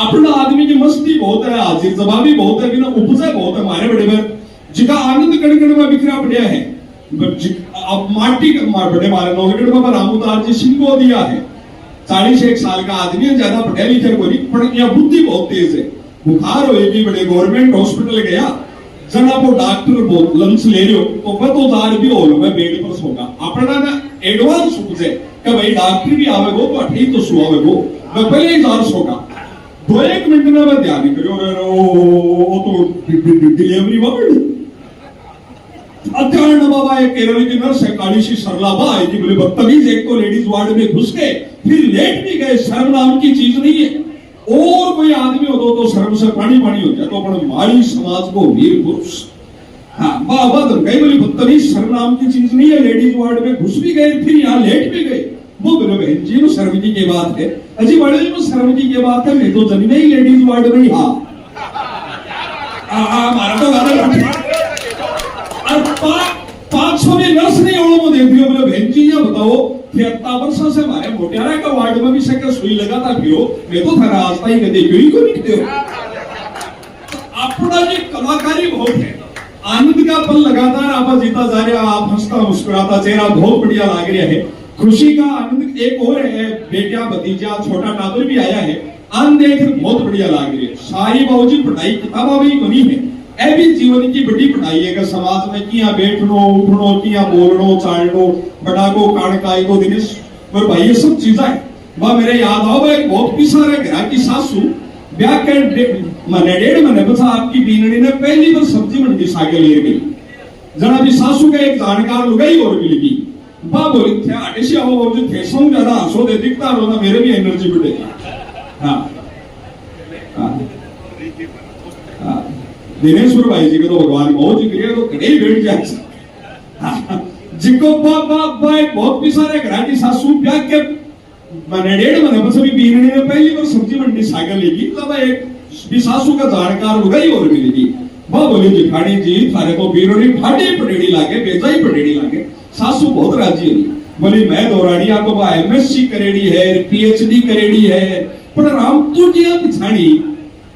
अपना आदमी की मस्ती बहुत है हाजिर जवाबी बहुत है बिना उपजा बहुत है हमारे बड़े में जिका आनंद कणकण में बिखरा पड़ा है अब माटी बड़े मारे नौगढ़ में रामोदार जी सिंह को दिया है 41 साल का आदमी है ज्यादा पढ़े लिखे कोई पर यह बुद्धि बहुत तेज है बुखार होएगी बड़े गवर्नमेंट हॉस्पिटल गया जना वो डॉक्टर बहुत लंच ले रहे हो तो मैं तो दार भी हो मैं बेड पर सोगा अपना ना एडवांस सूझे कि भाई डॉक्टर भी आवेगो तो अठी तो सुआवेगो मैं पहले ही दार सोगा 2-1 मिनट में मैं ध्यान करो वो तो डिलीवरी वार्ड अत्यारण बाबा एक केरल की नर्स है काली सी सरला बाई जी बोले बदतमीज एक तो लेडीज वार्ड में घुस गए फिर लेट भी गए शर्म नाम की चीज नहीं है और कोई आदमी हो तो शर्म से पानी पानी हो जाए तो अपन माड़ी समाज को वीर पुरुष हाँ बाबा तो गई बोली बदतमीज शर्म नाम की चीज नहीं है लेडीज वार्ड में घुस भी गए फिर यहाँ लेट भी गए वो बोले बहन जी वो शर्म जी की बात है अजी बड़े जी वो शर्म जी की बात है मैं तो जनी नहीं लेडीज वार्ड में हाँ हमारा तो गाना 500 में नर्स नहीं हो देख दियो बोले बहन जी ये बताओ 73 वर्षों से हमारे मोटियारा का वार्ड में भी सके सुई लगाता क्यों मैं तो थारा आस्था ही कदे क्यों ही को निकते हो अपना जी कलाकारी बहुत है आनंद का पल लगातार आप जीता जा रहे आप हंसता मुस्कुराता चेहरा बहुत बढ़िया लाग रहा है खुशी का आनंद एक और है बेटिया भतीजा छोटा टाबर भी आया है आनंद देख बहुत बढ़िया लाग रही है सारी बाबूजी पढ़ाई किताबा भी बनी है ए भी जीवन की बड़ी पढ़ाई है कि समाज में किया बैठनो उठनो किया बोलनो चालनो बड़ा को काणकाई को दिनेश और भाई ये सब चीजें है वह मेरे याद आओ एक बहुत पिसारे घर की सासू ब्याह के महीने 1.5 महीने बचा आपकी बीनड़ी ने पहली बार सब्जी मंडी सागे ले गई जना भी सासू का एक जानकार लुगाई और मिल गई बा बोली थे आटेशी आओ और जो थे सौ ज्यादा हंसो दे दिखता रोना मेरे भी एनर्जी बढ़ेगी हाँ हाँ दिनेश्वर भाई जी के तो भगवान बहुत जी करिए तो कहीं बैठ जाए जिनको बाबा एक बहुत पिसारे घर की सासू ब्याह के मैंने 1.5 महीने बस अभी बीनड़ी ने पहली बार सब्जी मंडी साइकिल लेगी तब एक भी सासू का जानकार लुगाई और मिलेगी बा बोली जिठानी जी थारे को बीनड़ी फाटी पटेड़ी लागे बेजाई पटेड़ी लागे सासू बहुत राजी हुई बोली मैं दौरानी आपको बा एमएससी करेड़ी है पीएचडी करेड़ी है पर राम तू जिया पिछाड़ी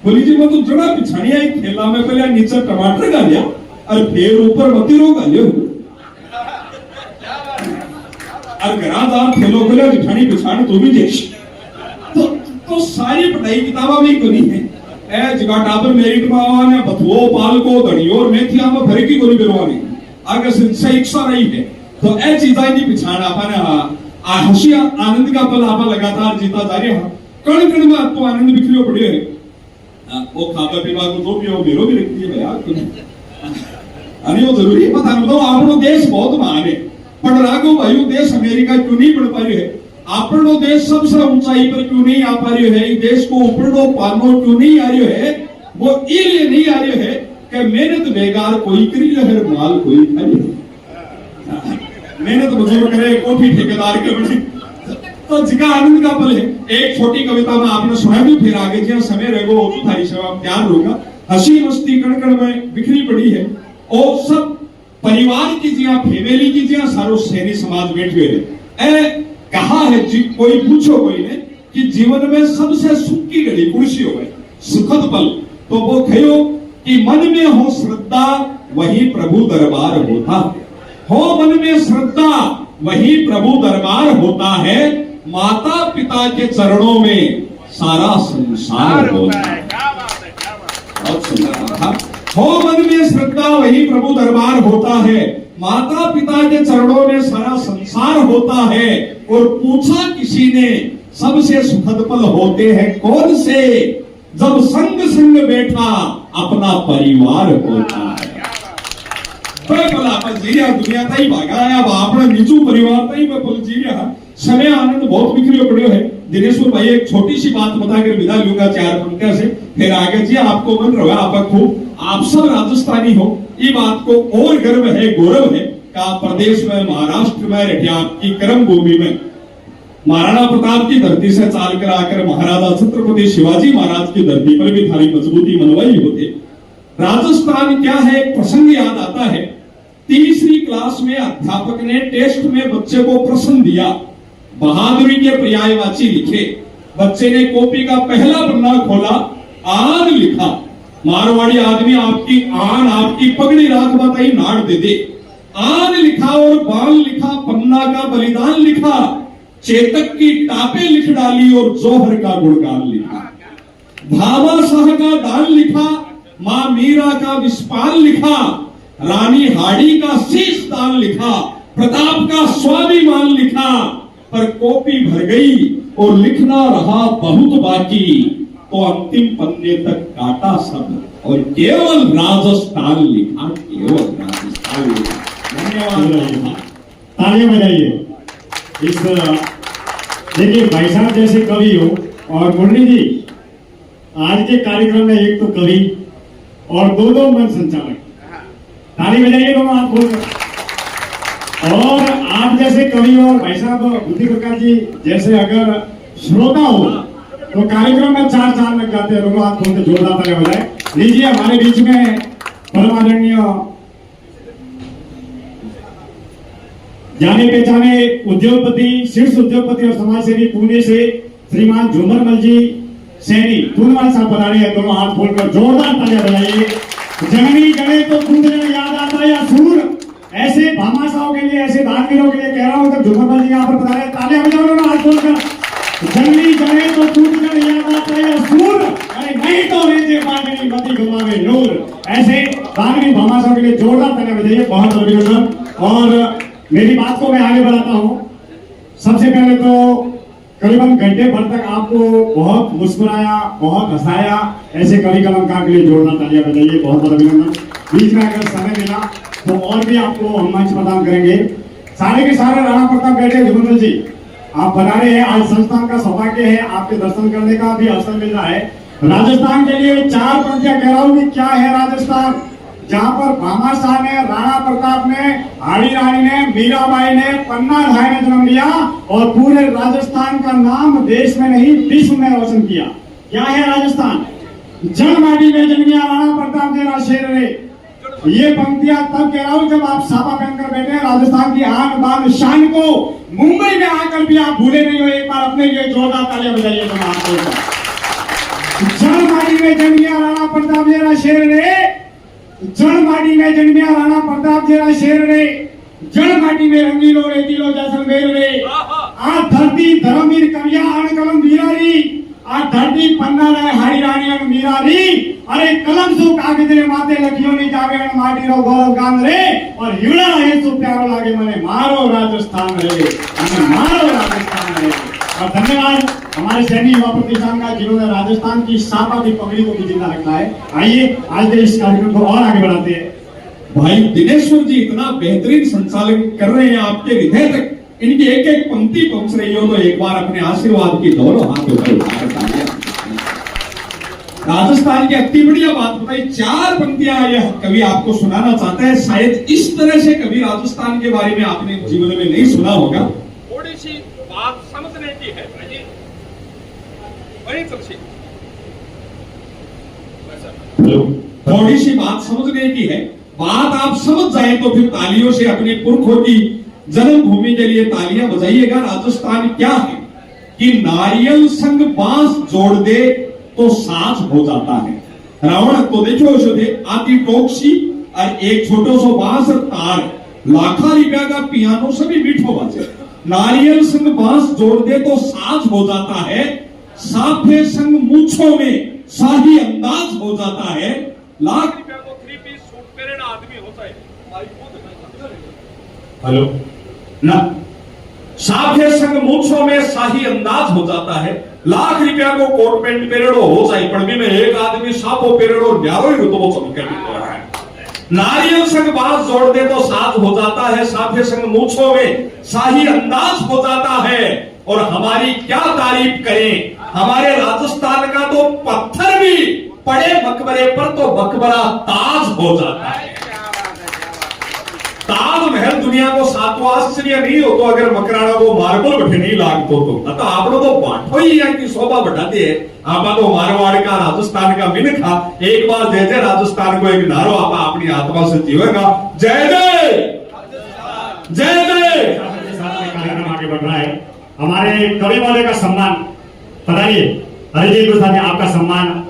बोली जी मैं तो जड़ा पिछाड़ी आई थैला में पहले नीचे टमाटर डालिया और फिर ऊपर मतीरो डालियो और घरादार थैलो पहले जिठानी पिछाड़ी तो भी देख तो सारी पढ़ाई किताबा में कोनी है ए जगह टाबर मेरिट में आवाने बथुओ पाल को धड़ियो और मेथिया में फर्क ही कोनी बिरवाने आगे से इच्छा रही है तो ए चीज़ां की पिछाड़ आपने आ हंसी आनंद का पल आपा लगातार जीता जा रहे हैं कण कण में तो आनंद बिखरियो पड़े है वो खावा पीवा को जो भी हो मेरो भी रखती है भैया अरे वो जरूरी पता बताओ आपनो देश बहुत महान है पर राघो भाई देश अमेरिका क्यों नहीं बढ़ पाई है आपनो देश सबसे ऊंचाई पर क्यों नहीं आ पा रही है देश को ऊपरनो पानो क्यों नहीं आ रही है वो इसलिए नहीं आ रही है कि मेहनत बेकार कोई करी है माल कोई खाई मेहनत मजदूर करे कोठी ठेकेदार के बने तो जिका आनंद का पल है एक छोटी कविता में आपने सुना भी फिर आगे जो समय रहेगा वो तो थारी सेवा तैयार होगा हंसी मस्ती कण कण में बिखरी पड़ी है और सब परिवार की जिया फैमिली की जिया सारो शहरी समाज बैठे हुए है कहा है कोई पूछो कोई ने कि जीवन में सबसे सुख की घड़ी कुर्सी हो गए सुखद पल तो वो कहो कि मन में हो श्रद्धा वही प्रभु दरबार होता हो मन में श्रद्धा वही प्रभु दरबार होता है माता पिता के चरणों में सारा संसार होता है बहुत सुंदर था हो मन में श्रद्धा वही प्रभु दरबार होता है माता पिता के चरणों में सारा संसार होता है और पूछा किसी ने सबसे सुखद पल होते हैं कौन से जब संग संग बैठा अपना परिवार होता है अपन जीरिया दुनिया ताई भागा है अब अपना निजू परिवार ताई में पल जीरिया समय आनंद बहुत बिखरियो पड़ियो है दिनेश्वर भाई एक छोटी सी बात बताकर विदा लूंगा 4 पंक्तियों से फिर आगे जी आपको मन रहा आप खूब आप सब राजस्थानी हो ये बात को और गर्व है गौरव है कि आप प्रदेश में महाराष्ट्र में रटिया की कर्म भूमि में महाराणा प्रताप की धरती से चाल कर आकर महाराजा छत्रपति शिवाजी महाराज की धरती पर भी थारी मजबूती मनवाई होते राजस्थान क्या है एक प्रसंग याद आता है तीसरी क्लास में अध्यापक ने टेस्ट में बच्चे को प्रश्न दिया बहादुरी के पर्यायवाची लिखे बच्चे ने कॉपी का पहला पन्ना खोला आन लिखा मारवाड़ी आदमी आपकी आन आपकी पगड़ी राख बताई नाड़ दे दे आन लिखा और बाल लिखा पन्ना का बलिदान लिखा चेतक की टापे लिख डाली और जोहर का गुणगान लिखा भावा शाह का दान लिखा मां मीरा का विस्पाल लिखा रानी हाड़ी का शीश दान लिखा प्रताप का स्वाभिमान लिखा पर कॉपी भर गई और लिखना रहा बहुत बाकी तो अंतिम पन्ने तक काटा सब और केवल राजस्थान लिखा केवल राजस्थान लिखा धन्यवाद तालियां बजाइए इस देखिए भाई साहब जैसे कवि हो और मुरली जी आज के कार्यक्रम में एक तो कवि और दो मन संचालक ताली बजाइए दोनों हाथ खोलकर और आप जैसे कवि और भाई साहब बुद्धि प्रकाश जी जैसे अगर श्रोता हो तो कार्यक्रम में 4 लग जाते हैं दोनों हाथ खोलकर जोरदार तालियां बजाए लीजिए हमारे बीच में परम आदरणीय जाने पहचाने उद्योगपति शीर्ष उद्योगपति और समाजसेवी पुणे से श्रीमान झूमर मल जी सैनी पूर्णवाल साहब पधारे हैं दोनों हाथ खोलकर जोरदार तालियां बजाइए जननी गणे तो कुंडली याद आता या सूर ऐसे भामाशाहों के लिए ऐसे दानवीरों के लिए कह रहा हूं कि झूमर मल जी यहाँ पर पधारे तालियां बजाओ दोनों हाथ खोलकर जननी गणे तो कुंडली याद आता या सूर अरे नहीं तो रेजे पाटनी मती घुमावे नूर ऐसे दानवीर भामाशाहों के लिए जोरदार तालियां बजाइए बहुत अभिनंदन और मेरी बात को मैं आगे बढ़ाता हूं सबसे पहले तो करीबन घंटे भर तक आपको बहुत मुस्कुराया बहुत हंसाया ऐसे कवि कलमकार के लिए जोरदार तालियां बजाइए बहुत बहुत अभिनंदन बीच में अगर समय मिला तो और भी आपको हम मंच प्रदान करेंगे सारे के सारे राणा प्रताप बैठे झुमर जी आप बना रहे हैं आज संस्थान का सौभाग्य है आपके दर्शन करने का भी अवसर मिल रहा है राजस्थान के लिए 4 पंक्तियां कह रहा हूं कि क्या है राजस्थान जहां पर भामाशाह ने राणा प्रताप ने हाड़ी रानी ने मीराबाई ने पन्ना भाई ने जन्म लिया और पूरे राजस्थान का नाम देश में नहीं विश्व में रोशन किया क्या है राजस्थान जल माटी में जन्म लिया राणा प्रताप तेरा शेर रे ये पंक्तियां तब कह रहा हूं जब आप साफा पहनकर बैठे हैं राजस्थान की आन बान शान को मुंबई में आकर भी आप भूले नहीं हो एक बार अपने लिए जोरदार तालियां बजाइए जल माटी में जन्म लिया राणा प्रताप तेरा शेर रे जड़ माटी में जन्मिया राणा प्रताप जेरा शेर रे जड़ माटी में रंगीलो रेतीलो जैसलमेर रे आ धरती धर्मवीर कविया अण कलम वीरारी आ धरती पन्ना रे हाड़ी रानी अण वीरारी अरे कलम सु कागज रे माथे लखियो नी जावे अण माटी रो गौरव गान रे और हिवड़ा है सु प्यारो लागे मने मारो राजस्थान रे अने मारो राजस्थान रे और धन्यवाद हमारे सैनी युवा प्रतिष्ठान का जिन्होंने राजस्थान की सापा की पगड़ी को भी जिंदा रखा है। आइए आज के इस कार्यक्रम को और आगे बढ़ाते हैं। भाई दिनेश्वर जी इतना बेहतरीन संचालन कर रहे हैं, आपके हृदय तक इनकी एक एक पंक्ति पहुंच रही हो, तो एक बार अपने आशीर्वाद की दोनों हाथ ऊपर उठाकर तालियां। राजस्थान की अति बढ़िया बात बताई, 4 पंक्तियां यह कवि आपको सुनाना चाहता है। शायद इस तरह से कभी राजस्थान के बारे में आपने जीवन में नहीं सुना होगा। थोड़ी सी बात समझने की है भाई, वही तुलसी थोड़ी सी बात समझने की है। बात आप समझ जाए तो फिर तालियों से अपने पुरखों की जन्मभूमि के लिए तालियां बजाइएगा। राजस्थान क्या है कि नारियल संग बांस जोड़ दे तो साज हो जाता है। रावण तो देखो उसने आती टोकसी और एक छोटो सो बांस और तार, लाखा रुपया का पियानो सभी मीठो बाजे। नारियल संग बांस जोड़ दे तो साज हो जाता है, साफे संग मूछों में शाही अंदाज हो जाता है। लाख रुपया को 3 पीस सूट पहने आदमी होता है। हेलो ना, साफे संग मूछों में शाही अंदाज हो जाता है। लाख रुपया को कोट पैंट पेरेड़ो हो जाए, पड़वी में एक आदमी साफो पेरेड़ो न्यारो ही रुतबो चमके भी रहा है। नारियल संग बांस जोड़ दे तो साज हो जाता है, साफे संग मूछों में शाही अंदाज हो जाता है। और हमारी क्या तारीफ करें, हमारे राजस्थान का तो पत्थर भी पड़े मकबरे पर तो मकबरा ताज हो जाता है। ताजमहल दुनिया को 7वां आश्चर्य नहीं हो तो अगर मकराना को मार्बल बैठे नहीं लागतो तो अतः आपनो तो बांटो ही यहाँ की शोभा बढ़ाते हैं। आपा तो मारवाड़ का राजस्थान का मिनखा एक बार जय जय राजस्थान को एक नारो आपा अपनी आत्मा से जीवेगा। जय जय जय जय। कार्यक्रम आगे बढ़ रहा है। हमारे कवि महोदय का सम्मान बताइए, हरिजी गुरु साहब आपका सम्मान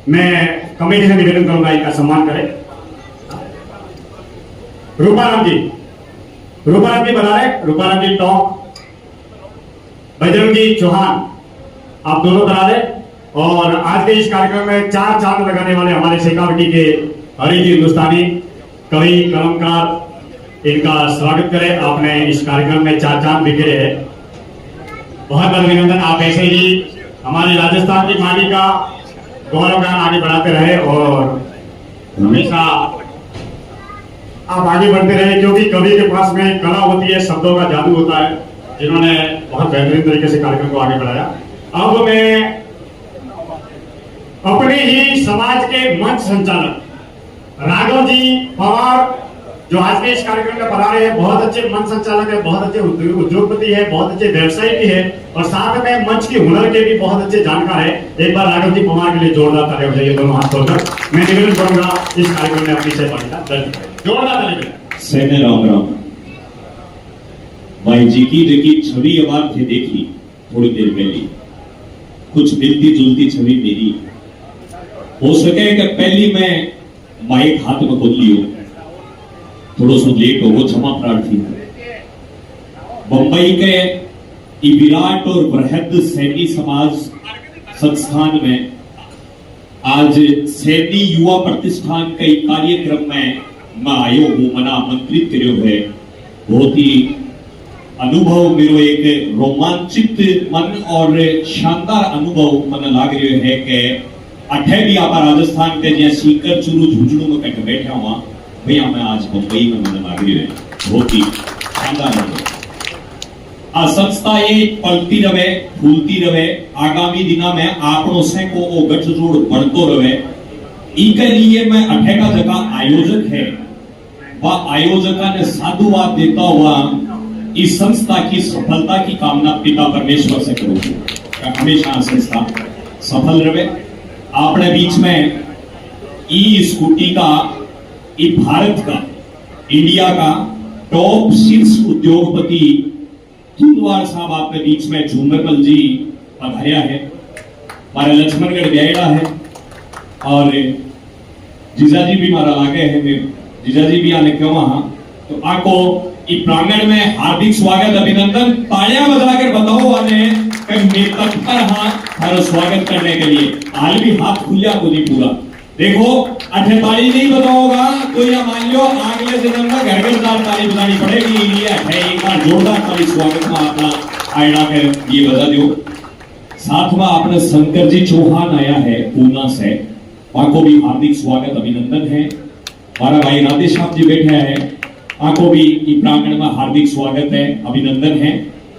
मैं कमेटी से निवेदन करूंगा, इनका सम्मान करें। रूपाराम जी बता रहे, रूपाराम जी टॉक, बजरंगी चौहान आप दोनों बता रहे। और आज के इस कार्यक्रम में 4 चांद लगाने वाले हमारे शेखावटी के हरिजी हिंदुस्तानी कवि कलमकार, इनका स्वागत करें। आपने इस कार्यक्रम में 4 चांद बिखेरे हैं, बहुत बहुत अभिनंदन। आप ऐसे ही हमारी राजस्थान की माटी का गौरवगान आगे बढ़ाते रहे और हमेशा आप आगे बढ़ते रहे, क्योंकि कवि के पास में कला होती है, शब्दों का जादू होता है, जिन्होंने बहुत बेहतरीन तरीके से कार्यक्रम को आगे बढ़ाया। अब मैं अपने ही समाज के मंच संचालक राघव जी पवार जो आज के इस कार्यक्रम में पढ़ा रहे हैं, बहुत अच्छे मंच संचालक है, बहुत अच्छे उद्योगपति है, बहुत अच्छे व्यवसायी भी है और साथ में मंच की हुनर के भी बहुत अच्छे जानकार है। एक बार राघव जी पवार के लिए जोरदार तालियां हो जाइए दोनों हाथ खोलकर। मैं निवेदन करूंगा इस कार्यक्रम में अपनी सहभागिता दर्ज करें। जोरदार तालियां। सेने राम राम। भाई जी की देखी छवि अबार थे देखी थोड़ी देर पहले, कुछ मिलती जुलती छवि मेरी हो सके कि पहली मैं माइक हाथ में खोल लियो, थोड़ा सा लेट हो वो क्षमा प्रार्थी। बंबई के विराट और बृहद सैनी समाज संस्थान में आज सैनी युवा प्रतिष्ठान के कार्यक्रम में मैं आयो हूं, मना आमंत्रित करो है। बहुत ही अनुभव मेरो एक रोमांचित मन और शानदार अनुभव मन लाग रहा है कि अठे भी आप राजस्थान के जैसे सीकर चुरू झुंझुनू में कट बैठा हुआ भैया मैं आज मुंबई में मन लाग रही है। बहुत ही शानदार अनुभव। आ संस्था ये पलती रहे फूलती रहे, आगामी दिना में आपनों से को वो गठजोड़ बढ़तो रहे। इनके लिए मैं अठे का जगह आयोजक है वह आयोजका ने साधुवाद देता हुआ इस संस्था की सफलता की कामना पिता परमेश्वर से करूंगा। हमेशा संस्था सफल रहे। आपने बीच में ई स्कूटी का भारत का इंडिया का टॉप 6 उद्योगपति कुंदवार साहब आपके बीच में झूमरमल जी पधारिया है, हमारे लक्ष्मणगढ़ ब्यायड़ा है और जीजाजी भी मारा लागे है। जीजाजी भी आने क्यों वहां तो आपको इस प्रांगण में हार्दिक स्वागत अभिनंदन। तालियां बजाकर बताओ आने तत्पर हाँ हर स्वागत करने के लिए। हाल भी हाथ खुलिया को नहीं पूरा देखो अठे ताली नहीं बताओगा तो या मान लो अगले जन्म में घर घर ताली बजानी पड़ेगी। एक बार जोरदार ताली स्वागत में आपका आयडा कर ये बता दो। साथ में आपने शंकर जी चौहान आया है पूना से, वहां को भी हार्दिक स्वागत अभिनंदन है। हमारा भाई राधे श्याम जी बैठे हैं, वहां को भी प्रांगण में हार्दिक स्वागत है, अभिनंदन है।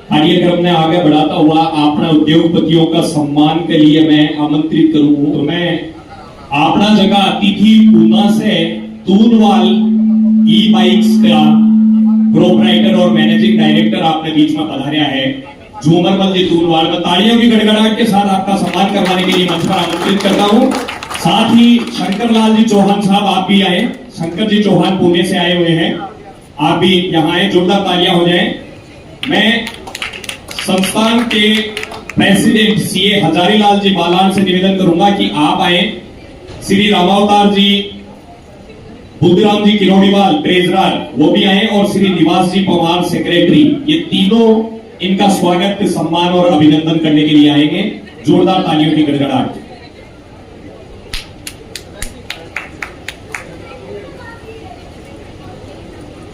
कार्यक्रम ने आगे बढ़ाता हुआ अपना उद्योगपतियों का सम्मान के लिए मैं आमंत्रित करूं तो मैं अपना जगह अतिथि पूना से तूनवाल ई बाइक्स का प्रोपराइटर और मैनेजिंग डायरेक्टर आपने बीच में पधारा है, झूमरमल जी तूनवाल। मैं तालियों की गड़गड़ाहट के साथ आपका सम्मान करवाने के लिए मंच पर आमंत्रित करता हूं। साथ ही शंकर लाल जी चौहान साहब आप भी आए, शंकर जी चौहान पुणे से आए हुए हैं, आप भी यहाँ आए, जोरदार तालियां हो जाए। मैं संस्थान के प्रेसिडेंट सीए हजारीलाल जी बालान से निवेदन करूंगा कि आप आए। श्री रामावतार जी, बुद्धराम जी किरोड़ीवाल ट्रेजरर वो भी आए, और श्री निवास जी पवार सेक्रेटरी, ये तीनों इनका स्वागत, सम्मान और अभिनंदन करने के लिए आएंगे। जोरदार तालियों की गड़गड़ाहट।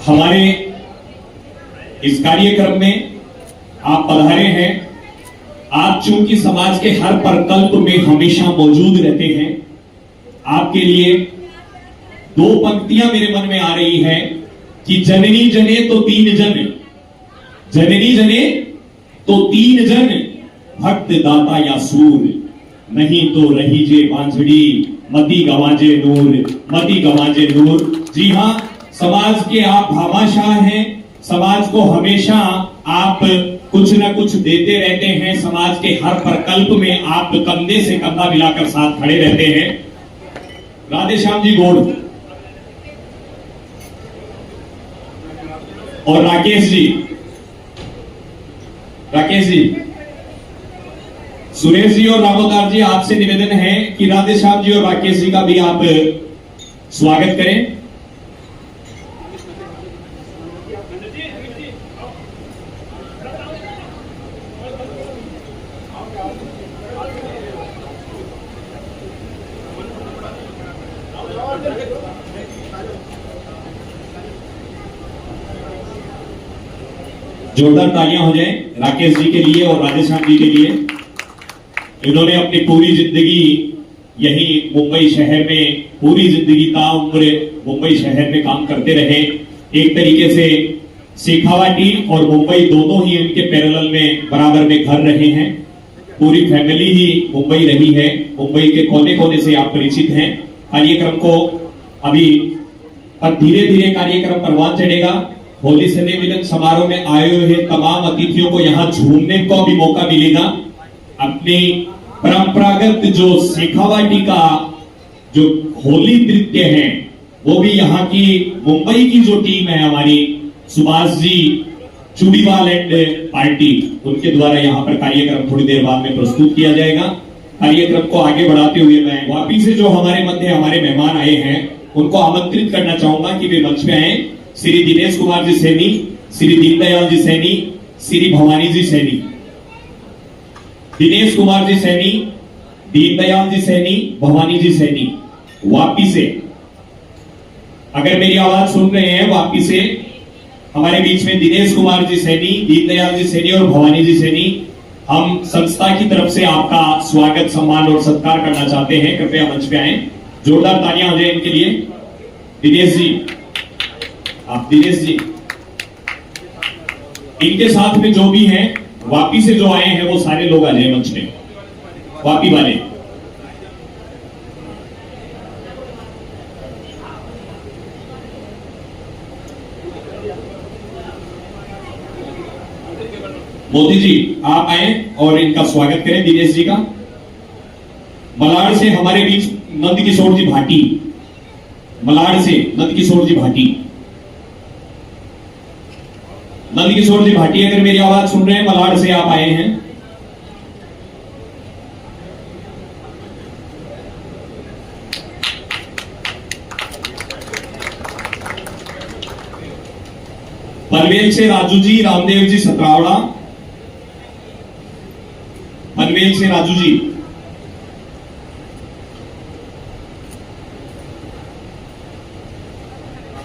हमारे इस कार्यक्रम में आप पधारे हैं। आप चूंकि समाज के हर प्रकल्प में हमेशा मौजूद रहते हैं, आपके लिए दो पंक्तियां मेरे मन में आ रही है कि जननी जने तो तीन जन, जननी जने तो तीन जन, भक्त दाता या सूर, नहीं तो रही जे बांझड़ी, मती गवाजे नूर, मती गवाजे नूर। जी हां, समाज के आप भामाशाह हैं, समाज को हमेशा आप कुछ न कुछ देते रहते हैं, समाज के हर प्रकल्प में आप कंधे से कंधा मिलाकर साथ खड़े रहते हैं। राधे श्याम जी गौड़ और राकेश जी, सुरेश जी और रामोदार जी, आपसे निवेदन है कि राधे श्याम जी और राकेश जी का भी आप स्वागत करें। जोरदार तालियां हो जाएं राकेश जी के लिए और राधेश्याम जी के लिए। इन्होंने अपनी पूरी जिंदगी यही मुंबई शहर में, पूरी जिंदगी ताउम्र मुंबई शहर में काम करते रहे। एक तरीके से शेखावाटी और मुंबई दोनों ही इनके पैरेलल में बराबर में घर रहे हैं। पूरी फैमिली ही मुंबई रही है, मुंबई के कोने कोने से आप परिचित हैं। कार्यक्रम को अभी धीरे धीरे कार्यक्रम परवान चढ़ेगा। होली सने मिलन समारोह में आए हुए तमाम अतिथियों को यहाँ झूमने को भी मौका मिलेगा। अपनी परंपरागत जो शेखावाटी का जो होली नृत्य है वो भी यहाँ की मुंबई की जो टीम है हमारी सुभाष जी चूड़ीवाल एंड पार्टी, उनके द्वारा यहाँ पर कार्यक्रम थोड़ी देर बाद में प्रस्तुत किया जाएगा। कार्यक्रम को आगे बढ़ाते हुए मैं वापिस से जो हमारे मध्य हमारे मेहमान आए हैं उनको आमंत्रित करना चाहूंगा कि वे मंच पे आए। श्री दिनेश कुमार जी सैनी, श्री दीनदयाल जी सैनी, श्री भवानी जी सैनी। दिनेश कुमार जी सैनी, दीनदयाल जी सैनी, भवानी जी सैनी। वापिस से अगर मेरी आवाज सुन रहे हैं, वापिस से हमारे बीच में दिनेश कुमार जी सैनी, दीनदयाल जी सैनी और भवानी जी सैनी। हम संस्था की तरफ से आपका स्वागत, सम्मान और सत्कार करना चाहते हैं। कृपया मंच पे आए। जोरदार तालियां हो जाए इनके लिए। दिनेश जी, आप दिनेश जी, इनके साथ में जो भी हैं, वापी से जो आए हैं वो सारे लोग आ जाए मंच में, वापी वाले। मोदी जी आप आए और इनका स्वागत करें दिनेश जी का। मलाड से हमारे बीच नंद किशोर जी भाटी, मलाड से नंद किशोर जी भाटी। नंद किशोर जी भाटी अगर मेरी आवाज सुन रहे हैं, मलाड से आप आए हैं। पनवेल से राजू जी, रामदेव जी सतरावड़ा। पनवेल से राजू जी।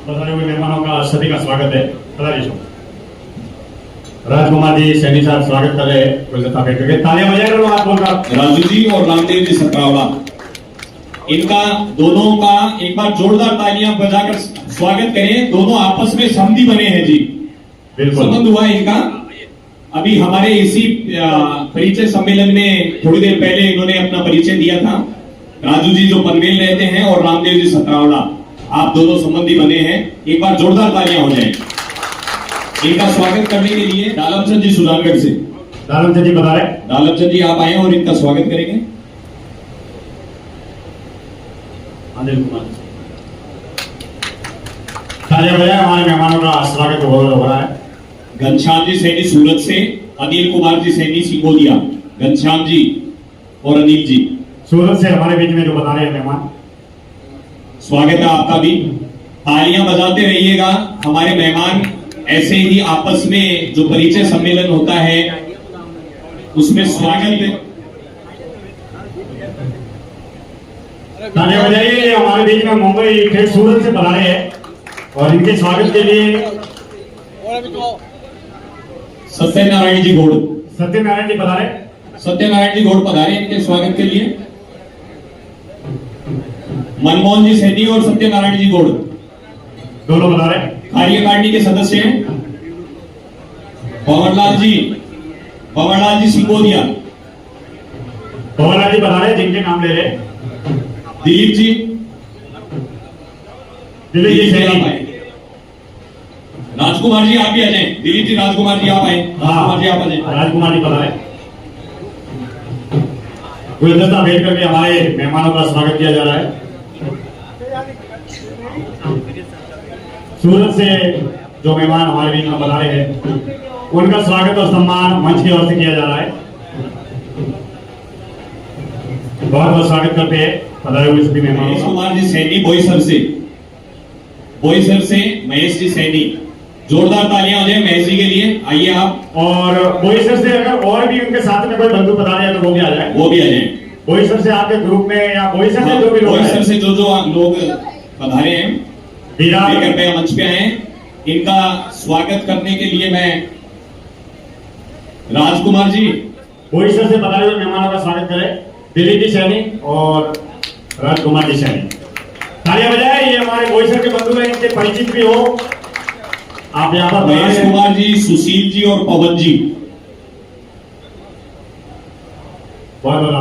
बधाई हुए मेहमानों का सभी का स्वागत है। बधाई। राजकुमार जी सैनी साहब स्वागत कर रहे हैं गुलदस्ता फेंक करके। तालियां बजाए करो आप बोलकर। राजू जी और रामदेव जी सतरावड़ा, इनका दोनों का एक बार जोरदार तालियां बजाकर स्वागत करें। दोनों आपस में समधी बने हैं जी, बिल्कुल। संबंध हुआ है इनका। अभी हमारे इसी परिचय सम्मेलन में थोड़ी देर पहले इन्होंने अपना परिचय दिया था। राजू जी जो पनवेल रहते हैं और रामदेव जी सतरावड़ा, आप दोनों संबंधी बने हैं। एक बार जोरदार तालियां हो जाए इनका स्वागत करने के लिए। दालमचंद जी सुजानगढ़ से, दालमचंद जी बता रहे। दालमचंद जी आप आए और इनका स्वागत करेंगे। अनिल कुमार तालियां बजाए, हमारे मेहमानों का स्वागत हो रहा है। घनश्याम जी सैनी सूरत से, अनिल कुमार जी सैनी सिंगोलिया। घनश्याम जी और अनिल जी सूरत से हमारे बीच में जो बता रहे हैं मेहमान, स्वागत है आपका भी। तालियां बजाते रहिएगा। हमारे मेहमान ऐसे ही आपस में जो परिचय सम्मेलन होता है उसमें स्वागत। तालियां बजाइए। ये हमारे बीच में मुंबई ठेठ सूरत से बता रहे हैं और इनके स्वागत के लिए सत्यनारायण जी घोड़, सत्यनारायण जी बता रहे। सत्यनारायण जी घोड़ पधारे इनके स्वागत के लिए। मनमोहन जी सैनी और सत्यनारायण जी घोड़ दोनों बता रहे। कार्यकारिणी के सदस्य हैं। पवनलाल जी सिंगोलिया, पवनलाल जी बता रहे जिनके नाम ले रहे। दिलीप जी सैनी। आप आए। राजकुमार जी आप भी आ जाएं। दिलीप जी, राजकुमार जी आप आए। राजकुमार जी आप आ जाएं। राजकुमार जी बता रहे। गुलदस्ता भेज करके हमारे मेहमानों का स्वागत किया जा रहा है। सूरत से जो मेहमान हमारे बीच में बता रहे हैं उनका स्वागत और सम्मान मंच की ओर से किया जा रहा है। बहुत बहुत स्वागत करते हैं पधारे हुए सभी मेहमानों महेश का। कुमार जी सैनी बोईसर से महेश जी सैनी। जोरदार तालियां हो जाए महेश जी के लिए। आइए आप। और बोईसर से अगर और भी उनके साथ में कोई बंधु बता रहे हैं तो वो भी आ जाए। वो भी आ जाए। बोईसर से आपके ग्रुप में या बोईसर से जो भी लोग बोईसर हैं, से जो लोग पधारे हैं विराट लेकर पे मंच पे आए, इनका स्वागत करने के लिए मैं राजकुमार जी, बोईसर से बता हुए मेहमानों का स्वागत करें। दिलीप जी सैनी और राजकुमार जी सैनी। तालियां बजाए। ये हमारे बोईसर के बंधु हैं, इनके परिचित भी हो आप यहाँ पर। महेश कुमार जी, सुशील जी और पवन जी। बहुत बहुत